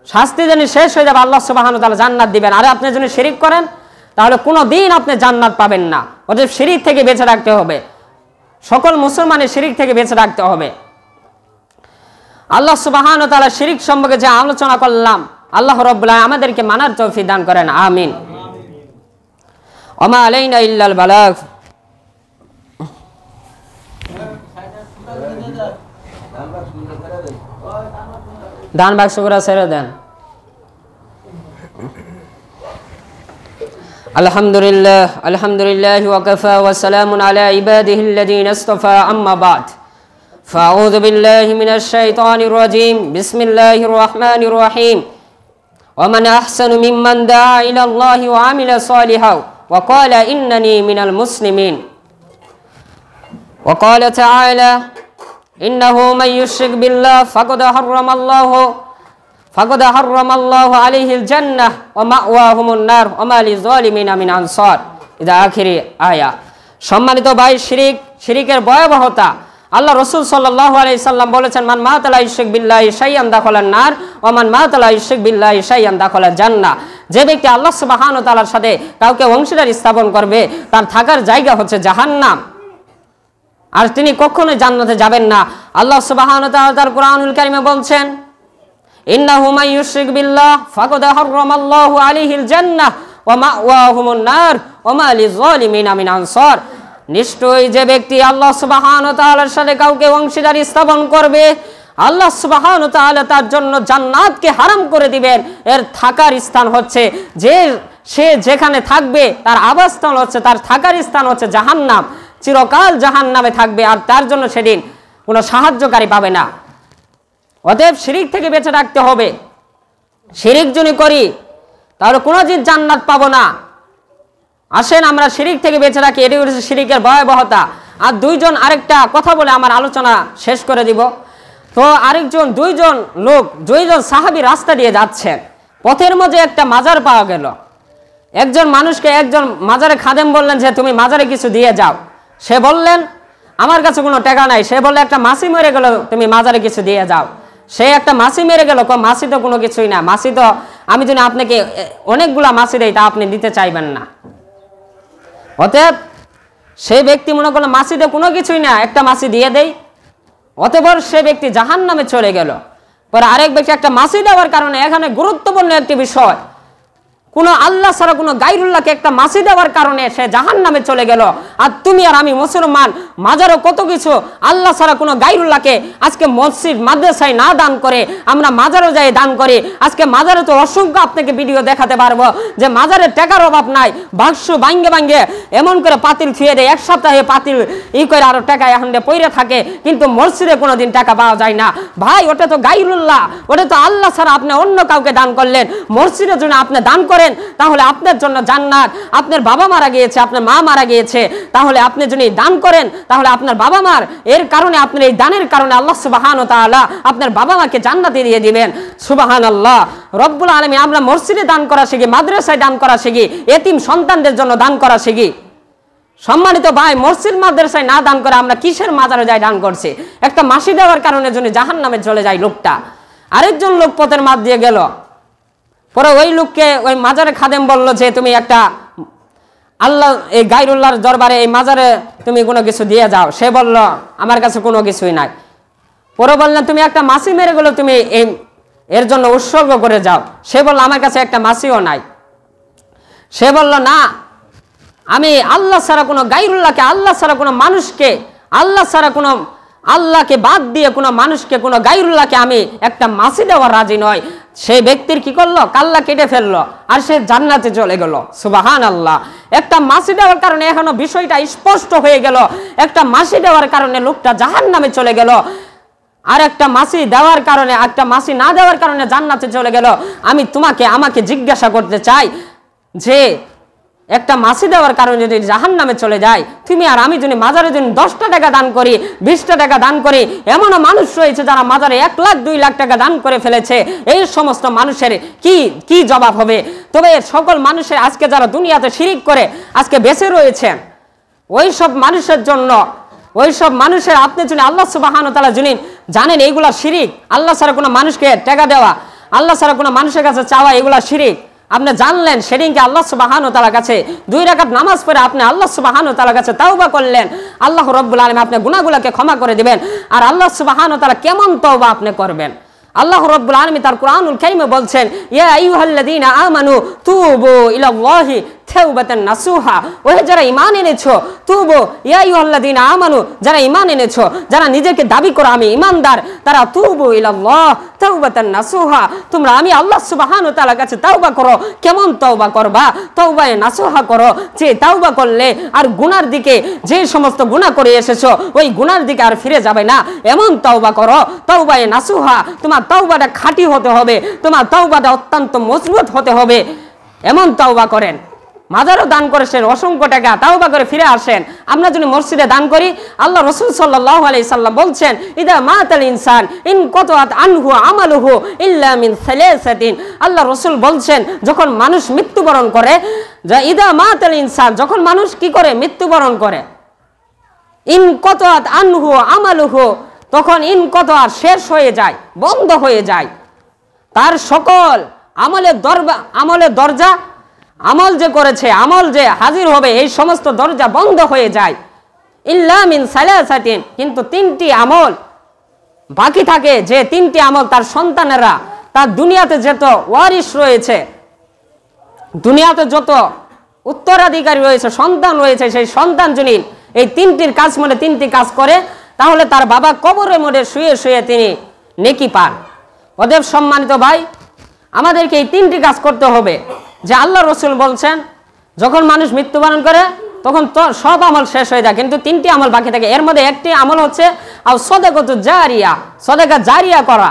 শাস্তি যদি শেষ হয়ে যাবে আল্লাহ সুবহানাহু ওয়া তাআলা জান্নাত দিবেন। আর আপনি যদি শিরিক করেন তাহলে কোনোদিন আপনি জান্নাত পাবেন না। অতএব শিরিক থেকে বেঁচে রাখতে হবে, সকল মুসলমানের শিরিক থেকে বেঁচে রাখতে হবে। আল্লাহ সুবহানাহু ওয়া তাআলা শিরিক সম্পর্কে যে আলোচনা করলাম, আল্লাহ রাব্বুল আলামিন আমাদেরকে মানার তৌফিক দান করেন, আমিন। ওমা আলাইনা ইল্লাল বালাগ। দান বাক্সগুলো ছেড়ে দেন। আলহামদুলিল্লাহ, আলহামদুলিল্লাহ ওয়া কাফা ওয়া সালামুন আলা ইবাদিহিল্লাযীনা ইসতাফা, আম্মা বা'দ। ফাআউযু বিল্লাহি মিনাশ শাইতানির রাজীম। বিসমিল্লাহির রাহমানির রাহিম। ওয়া মান আহসানু মিম্মান দাআ ইলাল্লাহি ওয়া আমিলা সালিহান ওয়া ক্বালা ইন্নানী মিনাল মুসলিমিন। ওয়া ক্বালা তাআলা ইন্নাহু মান ইউশরিক বিল্লাহি ফাকাদ হাররামাল্লাহু আলাইহিল জান্নাহ ওয়া মাওয়াহুমুন নার ওয়া মা লিযালিমিনা মিন আনসার, ইলা আখিরি আয়া। সম্মানিত ভাই, শিরিকের ভয়াবহতা আল্লাহ রাসূল সাল্লাল্লাহু আলাইহি সাল্লাম বলেছেন, মান মাতা লা ইউশরিক বিল্লাহি শাইআন দাখালান নার ওয়া মান মাতা লা ইউশরিক বিল্লাহি শাইআন দাখালাল জান্নাহ। যে ব্যক্তি আল্লাহ সুবহানাহু ওয়া তাআলার সাথে কাউকে অংশীদার স্থাপন করবে তার থাকার জায়গা হচ্ছে জাহান্নাম, আর তিনি কখনোই জান্নাতে যাবেন না। আল্লাহ সুবহানাহু ওয়া তাআলা তার কোরআনুল কারীমে বলছেন, ইন্নাহু মান ইউশরিক বিল্লাহি ফাকাদ হাররামাল্লাহু আলাইহিল জান্নাহ ওয়া মাওয়াহুমুন নার ওয়া মা লিযালিমিনা মিন আনসার। নিশ্চয়ই যে ব্যক্তি আল্লাহ সুবহানাহু ওয়া তাআলার সাথে কাউকে অংশীদার স্থাপন করবে, আল্লাহ সুবহানাহু ওয়া তাআলা তার জন্য জান্নাতকে হারাম করে দিবেন। এর থাকার স্থান হচ্ছে, যে সে যেখানে থাকবে তার আবাসস্থল হচ্ছে, তার থাকার স্থান হচ্ছে জাহান্নাম, চিরকাল জাহান্নামে থাকবে, আর তার জন্য সেদিন কোনো সাহায্যকারী পাবে না। অতএব শিরিক থেকে বেঁচে রাখতে হবে। শিরিক যদি করি তাহলে কোনোদিন জান্নাত পাবো না। আসেন আমরা শিরিক থেকে বেঁচে রাখি, এটি হচ্ছে শিরিকের ভয়াবহতা। আর আরেকটা কথা বলে আমার আলোচনা শেষ করে দিব। তো দুইজন সাহাবী রাস্তা দিয়ে যাচ্ছেন, পথের মধ্যে একটা মাজার পাওয়া গেল। একজন মানুষকে একজন মাজারে খাদেম বললেন যে তুমি মাজারে কিছু দিয়ে যাও। সে বললেন আমার কাছে কোনো টাকা নাই। সে বললে একটা মাছি মরে গেল, তুমি মাজারে কিছু দিয়ে যাও। সে একটা মাছি মেরে গেল, মাছি তো কোনো কিছুই না, মাছি তো আমি যদি আপনাকে অনেকগুলা মাছি দেই তা আপনি দিতে চাইবেন না। অতএব সেই ব্যক্তি মনে করলো মাছি তো কোনো কিছুই না, একটা মাছি দিয়ে দেই। অতএব সে ব্যক্তি জাহান্নামে চলে গেল। পরে আরেক ব্যক্তি একটা মাছি দেওয়ার কারণে, এখানে গুরুত্বপূর্ণ একটি বিষয়, কোন আল্লাহ ছাড়া কোন গায়রুল্লাহকে একটা মাছি দেওয়ার কারণে সে জাহান্নামে চলে গেল। আর তুমি আর আমি মুসলমান, মাজারও কত কিছু, আল্লাহ ছাড়া কোন গায়রুল্লাহকে আজকে মসজিদ মাদ্রাসায় না দান করে আমরা মাজারও যাই দান করি। আজকে মাজারে তো অসংখ্য আপনাকে ভিডিও দেখাতে পারবো যে মাজারে টাকার অভাব নাই, বাক্স ভাঙ্গে এমন করে পাতিল ছুঁয়ে দেয়, এক সপ্তাহে পাতিল করে আরো টাকা এখন পইরে থাকে, কিন্তু মসজিদে কোনোদিন টাকা পাওয়া যায় না। ভাই, ওটা তো গায়রুল্লাহ, ওটা তো আল্লাহ ছাড়া আপনি অন্য কাউকে দান করলেন। মসজিদের জন্য আপনি দান করেন, তাহলে আপনার জন্য জান্নাত। আপনার বাবা মারা গিয়েছে, আপনার মা মারা গিয়েছে, তাহলে আপনি যদি দান করেন তাহলে আপনার বাবা মার এর কারণে, আপনার এই দানের কারণে আল্লাহ সুবহানাহু ওয়া তাআলা আপনার বাবা মাকে জান্নাতে দিয়ে দিবেন। সুবহানাল্লাহ। রব্বুল আলামিন, আমরা মসজিদে দান করা শিখি, মাদ্রাসায় দান করা শিখি, এতিম সন্তানদের জন্য দান করা শিখি। সম্মানিত ভাই, মসজিদ মাদ্রাসায় না দান করে আমরা কিসের মাজারে যাই দান করছি? একটা মাসি দেওয়ার কারণে যদি জাহান্নামে চলে যায় লোকটা। আরেকজন লোক পথের মাঝ দিয়ে গেল, পরে ওই লোককে ওই মাজারে খাদেম বলল যে তুমি একটা আল্লাহ এই গায়রুল্লাহর দরবারে এই মাজারে তুমি কোনো কিছু দিয়ে যাও। সে বলল আমার কাছে কোনো কিছুই নাই। পরে বললেন তুমি একটা মাছি মেরে গেলো, তুমি এর জন্য উৎসর্গ করে যাও। সে বলল আমার কাছে একটা মাছিও নাই। সে বলল না, আমি আল্লাহ ছাড়া কোনো গায়রুল্লাহকে, আল্লাহ ছাড়া কোনো মানুষকে, আল্লাহ ছাড়া কোনো আল্লাহকে বাদ দিয়ে কোনো মানুষকে, কোনো গায়রুল্লাহকে আমি একটা মাছি দেওয়ার রাজি নয়। সেই ব্যক্তির কি করলো? কাল্লা কেটে ফেললো, আর সে জান্নাতে চলে গেল। সুবহানাল্লাহ। একটা মাছি দেওয়ার কারণে এখনো বিষয়টা স্পষ্ট হয়ে গেল। একটা মাছি দেওয়ার কারণে লোকটা জাহান্নামে চলে গেল, আর একটা মাছি দেওয়ার কারণে, একটা মাছি না দেওয়ার কারণে জান্নাতে চলে গেল। আমি আমাকে জিজ্ঞাসা করতে চাই যে একটা মাছি দেওয়ার কারণে যদি জাহান্নামে চলে যায়, তুমি আর আমি যদি মাজারে যদি 10টা টাকা দান করি, 20টা টাকা দান করি, এমনও মানুষ রয়েছে যারা মাজারে 1 লাখ 2 লাখ টাকা দান করে ফেলেছে। এই সমস্ত মানুষের কি জবাব হবে? তবে সকল মানুষের আজকে যারা দুনিয়াতে শিরিক করে আজকে বেঁচে রয়েছে, ওই সব মানুষের জন্য ওই সব মানুষের আপনি যদি আল্লাহ সুবহানাহু ওয়া তাআলা যিনি জানেন এইগুলা শিরিক, আল্লাহ ছাড়া কোনো মানুষকে টাকা দেওয়া, আল্লাহ ছাড়া কোনো মানুষের কাছে চাওয়া এগুলা শিরিক, আপনি জানলেন সেদিনকে আল্লাহ সুবহানাহু ওয়া তাআলার কাছে 2 রাকাত নামাজ পড়ে আপনি আল্লাহ সুবহানাহু ওয়া তাআলার কাছে তাওবা করলেন, আল্লাহ রাব্বুল আলামিন আপনার গুনাহগুলোকে ক্ষমা করে দিবেন। আর আল্লাহ সুবহানাহু ওয়া তাআলা কেমন তওবা আপনি করবেন? আল্লাহ রাব্বুল আলামিন তার কুরআনুল কারীমে বলছেন, ইয়া আইয়ুহাল্লাযীনা আমানু তুবু ইলাল্লাহি তাওবাতান নাসুহা, ওহে যারা ঈমান এনেছো, তুবু ইয়া আইয়ুহাল্লাযীনা আমানু, যারা ঈমান এনেছো, যারা নিজেকে দাবি করো আমি ঈমানদার, তারা তুবু ইলাল্লাহ তাওবাতান নাসুহা, তোমরা আমি আল্লাহ সুবহানাহু ওয়া তাআলার কাছে তাওবা করো। কেমন তওবা করবা? তওবায়ে নাসুহা করো, যে তাওবা করলে আর গুনার দিকে, যে সমস্ত গুনাহ করে এসেছো ওই গুনার দিকে আর ফিরে যাবে না, এমন তওবা করো। তওবায়ে নাসুহা, তোমার তাওবাটা খাঁটি হতে হবে, তোমার তাওবাটা অত্যন্ত মজবুত হতে হবে, এমন তাওবা করেন। মাজারও দান করেছেন অসংখ্য টাকা, তাওবা করে ফিরে আসেন। আমরা যদি মসজিদে দান করি, আল্লাহ রাসূল সাল্লাল্লাহু আলাইহি সাল্লাম বলছেন, ইদা মাতাল ইনসান ইন কতাত আনহু আমালুহু ইল্লা মিন সালাসাতিন, আল্লাহ রাসূল বলছেন যখন মানুষ মৃত্যুবরণ করে, যা ইদা মাতাল ইনসান, যখন মানুষ কি করে? মৃত্যুবরণ করে। ইন কতাত আনহু আমালুহু, তখন ইন কতা শেষ হয়ে যায়, বন্ধ হয়ে যায়, তার সকল আমলের দরজা, আমল যে করেছে, আমল যে হাজির হবে, এই সমস্ত দরজা বন্ধ হয়ে যায়। ইল্লা মিন সালাসাতিন, কিন্তু 3টি আমল বাকি থাকে, যে 3টি আমল তার সন্তানেরা, তার দুনিয়াতে যত ওয়ারিস রয়েছে, দুনিয়াতে যত উত্তরাধিকারী রয়েছে, সন্তান রয়েছে, সেই সন্তান যদি এই 3টির কাজ মনে 3টি কাজ করে, তাহলে তার বাবা কবরের মধ্যে শুয়ে শুয়ে তিনি নেকি পান। অতএব সম্মানিত ভাই, আমাদেরকে এই 3টি কাজ করতে হবে, যে আল্লাহ রাসূল বলছেন যখন মানুষ মৃত্যুবরণ করে তখন তো সব আমল শেষ হয়ে যায়, কিন্তু 3টি আমল বাকি থাকে। এর মধ্যে একটি আমল হচ্ছে আও সাদাকাতু জারিয়া, সাদাকা জারিয়া করা।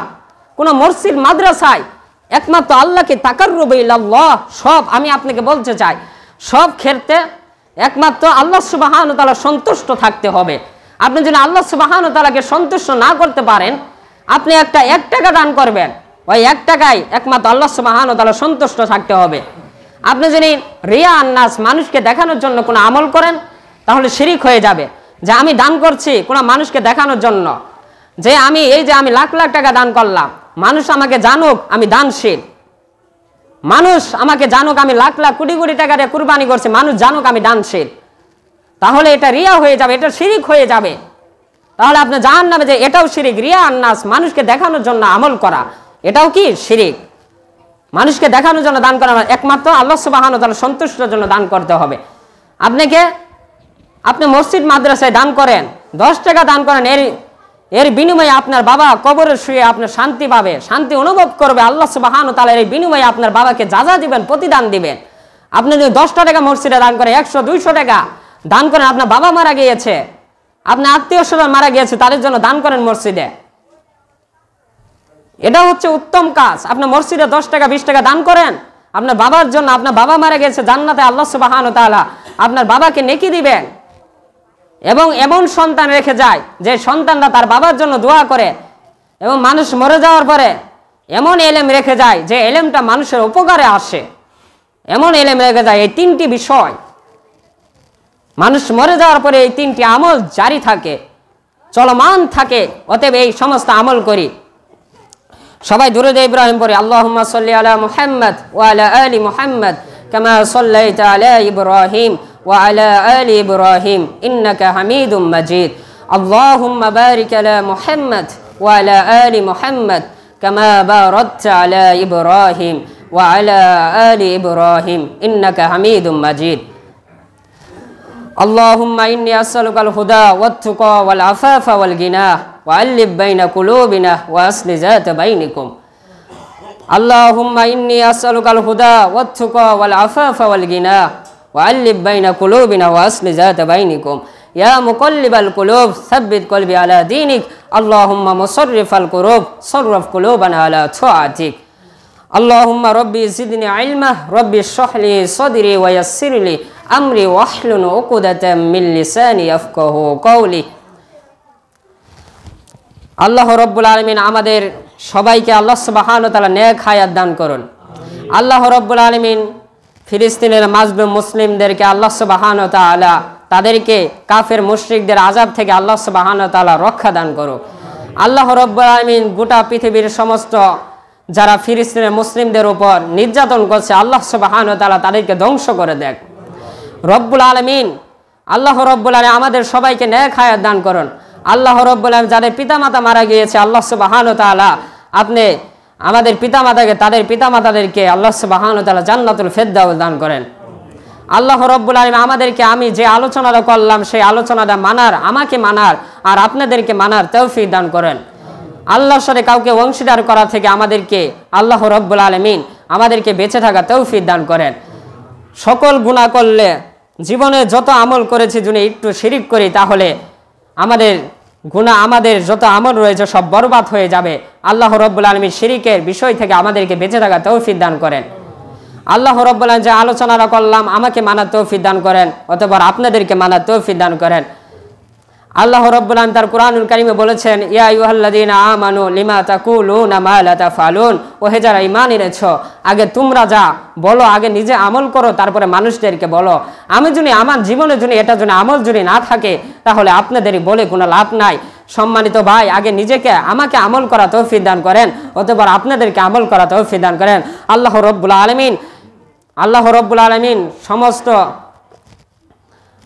কোনো মসজিদ মাদ্রাসায় একমাত্র আল্লাহকে তাকাররুব ইলাল্লাহ, সব আমি আপনাকে বলতে চাই, সব ক্ষেত্রে একমাত্র আল্লাহ সুবহানাহু ওয়া তাআলা সন্তুষ্ট থাকতে হবে। আপনি যদি আল্লাহ সুবহানাহু ওয়া তাআলাকে সন্তুষ্ট না করতে পারেন, আপনি 1 টাকা দান করবেন, ওই 1 টাকায় একমাত্র আল্লাহ সুবহানাহু ওয়া তাআলা সন্তুষ্ট থাকতে হবে। আপনি যদি রিয়া আন্নাস, মানুষকে দেখানোর জন্য কোনো আমল করেন, তাহলে শিরিক হয়ে যাবে। যে আমি দান করছি কোনো মানুষকে দেখানোর জন্য, যে আমি এই যে আমি লাখ লাখ টাকা দান করলাম, মানুষ আমাকে জানুক আমি দানশীল, মানুষ আমাকে জানুক আমি লাখ লাখ কোটি কোটি টাকা দিয়ে কুরবানি করছি, মানুষ জানুক আমি দানশীল, তাহলে এটা রিয়া হয়ে যাবে, এটা শিরিক হয়ে যাবে। তাহলে আপনি জাহান্নামে, যে এটাও শিরিক। রিয়া আন্নাস, মানুষকে দেখানোর জন্য আমল করা, এটাও কি শিরিক। মানুষকে দেখানোর জন্য দান করা, একমাত্র আল্লাহ সুবহানাহু ওয়া তাআলা সন্তুষ্টির জন্য দান করতে হবে। আপনি মসজিদ মাদ্রাসায় দান করেন, 10 টাকা দান করেন, এর বিনিময়ে আপনার বাবা কবরে শুয়ে আপনার শান্তি পাবে, শান্তি অনুভব করবে। আল্লাহ সুবহানাহু ওয়া তাআলা এর বিনিময়ে আপনার বাবাকে যাজা দিবেন, প্রতিদান দিবেন। আপনি যদি 10 টাকা মসজিদে দান করেন, 100-200 টাকা দান করেন, আপনার বাবা মারা গিয়েছে, আপনার আত্মীয় স্বজন মারা গিয়েছে, তাদের জন্য দান করেন মসজিদে, এটা হচ্ছে উত্তম কাজ। আপনি মসজিদে 10 টাকা 20 টাকা দান করেন আপনার বাবার জন্য, আপনার বাবা মারা গেছে, জান্নাতে আল্লাহ সুবহানাহু ওয়া তাআলা আপনার বাবাকে নেকি দিবেন। এবং এমন সন্তান রেখে যায় যে সন্তানরা তার বাবার জন্য দোয়া করে, এবং মানুষ মরে যাওয়ার পরে এমন এলেম রেখে যায় যে এলেমটা মানুষের উপকারে আসে, এমন এলেম রেখে যায়। এই 3টি বিষয় মানুষ মরে যাওয়ার পরে এই 3টি আমল জারি থাকে, চলমান থাকে। অতএব এই সমস্ত আমল করি। সবাই দুরূদ ইব্রাহিম পড়ে, আল্লাহুম্মা সাল্লি আলা মুহাম্মদ ওয়া আলা আলি মুহাম্মদ কামা সাল্লাইতা আলা ইব্রাহিম ওয়া আলা আলি ইব্রাহিম ইন্নাকা হামিদুম মাজিদ। আল্লাহুম্মা বারিক আলা মুহাম্মদ ওয়া আলা আলি মুহাম্মদ কামা বারাকতা আলা ইব্রাহিম ওয়া আলা আলি ইব্রাহিম ইন্নাকা হামিদুম মাজিদ। আল্লাহুম্মা ইন্নী আসআলুকাল হুদা ওয়াত তুকা ওয়াল আফাফা ওয়াল গিনা ওয়াল্লিফ বাইনা কুলুবিনা ওয়া আসলি যাতা বাইনিকুম। আল্লাহুম্মা ইন্নী আসআলুকাল হুদা ওয়াত তুকা ওয়াল আফাফা ওয়াল গিনা ওয়াল্লিফ বাইনা কুলুবিনা ওয়া আসলি যাতা বাইনিকুম। ইয়া মুকাল্লিবাল কুলুব সাব্বিত কলবি আলা দীনিক। আল্লাহুম্মা মুসাররিফাল কুলুব সাররিফ কুলুবানা আলা তাআতিক। আল্লাহুম্মা রব্বি জিদনি ইলমা রব্বি ইশরাহ লি সাদরি ওয়া ইয়াসসির লি আমরি ওয়াহলুল উকদাতাম মিন লিসানি ইয়াফকাহু কওলি। আল্লাহ রব্বুল আলামিন আমাদের সবাইকে আল্লাহ সুবহানাহু ওয়া তাআলা নেক হায়াত দান করুন। আল্লাহ রব্বুল আলামিন ফিলিস্তিনের মাজলুম মুসলিমদেরকে আল্লাহ সুবহানাহু ওয়া তাআলা তাদেরকে কাফের মুশরিকদের আযাব থেকে আল্লাহ সুবহানাহু ওয়া তাআলা রক্ষা দান করুক। আল্লাহ রাব্বুল আলামিন গোটা পৃথিবীর সমস্ত যারা ফিলিস্তিনের মুসলিমদের উপর নির্যাতন করছে আল্লাহ সুবহানাহু ওয়া তাআলা তাদেরকে ধ্বংস করে দেখ। রব্বুল আলামিন আল্লাহ রব্বুল আলামিন আমাদের সবাইকে নেক হায়াত দান করুন। আল্লাহ রব্বুল আলামিন যাদের পিতামাতা মারা গিয়েছে আল্লাহ সুবহানাহু ওয়া তাআলা আপনি আমাদের পিতামাতাকে তাদের পিতামাতাদেরকে আল্লাহ সুবহানাহু ওয়া তাআলা জান্নাতুল ফেরদাউস দান করেন। আল্লাহ রব্বুল আলামিন আমাদেরকে আমি যে আলোচনাটা করলাম সেই আলোচনাটা মানার আমাকে মানার আর আপনাদেরকে মানার তৌফিক দান করেন। আল্লাহর সাথে কাউকে অংশীদার করা থেকে আমাদেরকে আল্লাহ রব্বুল আলামিন আমাদেরকে বেঁচে থাকা তৌফিক দান করেন। সকল গুনাহ করলে জীবনে যত আমল করেছি যদি একটু শিরিক করি তাহলে আমাদের গুনাহ আমাদের যত আমল রয়েছে সব বরবাদ হয়ে যাবে। আল্লাহ রব্বুল আলামিন শিরিকের বিষয় থেকে আমাদেরকে বেঁচে থাকা তৌফিক দান করেন। আল্লাহ রাব্বুল আলামিন যে আলোচনাটা করলাম আমাকে মানার তৌফিক দান করেন অথবা আপনাদেরকে মানার তৌফিক দান করেন। আল্লাহ রাব্বুল আলামিন তার কুরআনুল কারীমে বলেছেন ইয়া আইয়ুহাল্লাযীনা আমানু লিমা তাকুলুনা মা লা তাফআলুন, ও হে যারা ঈমান এনেছো আগে তোমরা যা বলো আগে নিজে আমল করো তারপরে মানুষদেরকে বলো। আমি যদি আমার জীবনে যদি এটা যদি আমল যদি না থাকে তাহলে আপনাদেরই বলে কোনো লাভ নাই। সম্মানিত ভাই আগে নিজেকে আমাকে আমল করা তৌফিক দান করেন অথবা আপনাদেরকে আমল করা তৌফিক দান করেন। আল্লাহ রাব্বুল আলামিন সমস্ত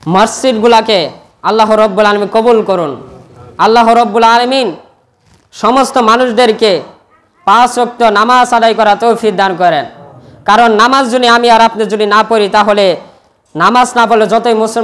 মসজিদগুলোকে আল্লাহ রাব্বুল আলামিন কবুল করুন। আল্লাহ রাব্বুল আলামিন সমস্ত মানুষদেরকে 5 ওয়াক্ত নামাজ আদায় করা তৌফিক দান করেন। কারণ নামাজ যদি আমি আর আপনি যদি না পড়ি তাহলে নামাজ না পড়লে যতই মুসলমান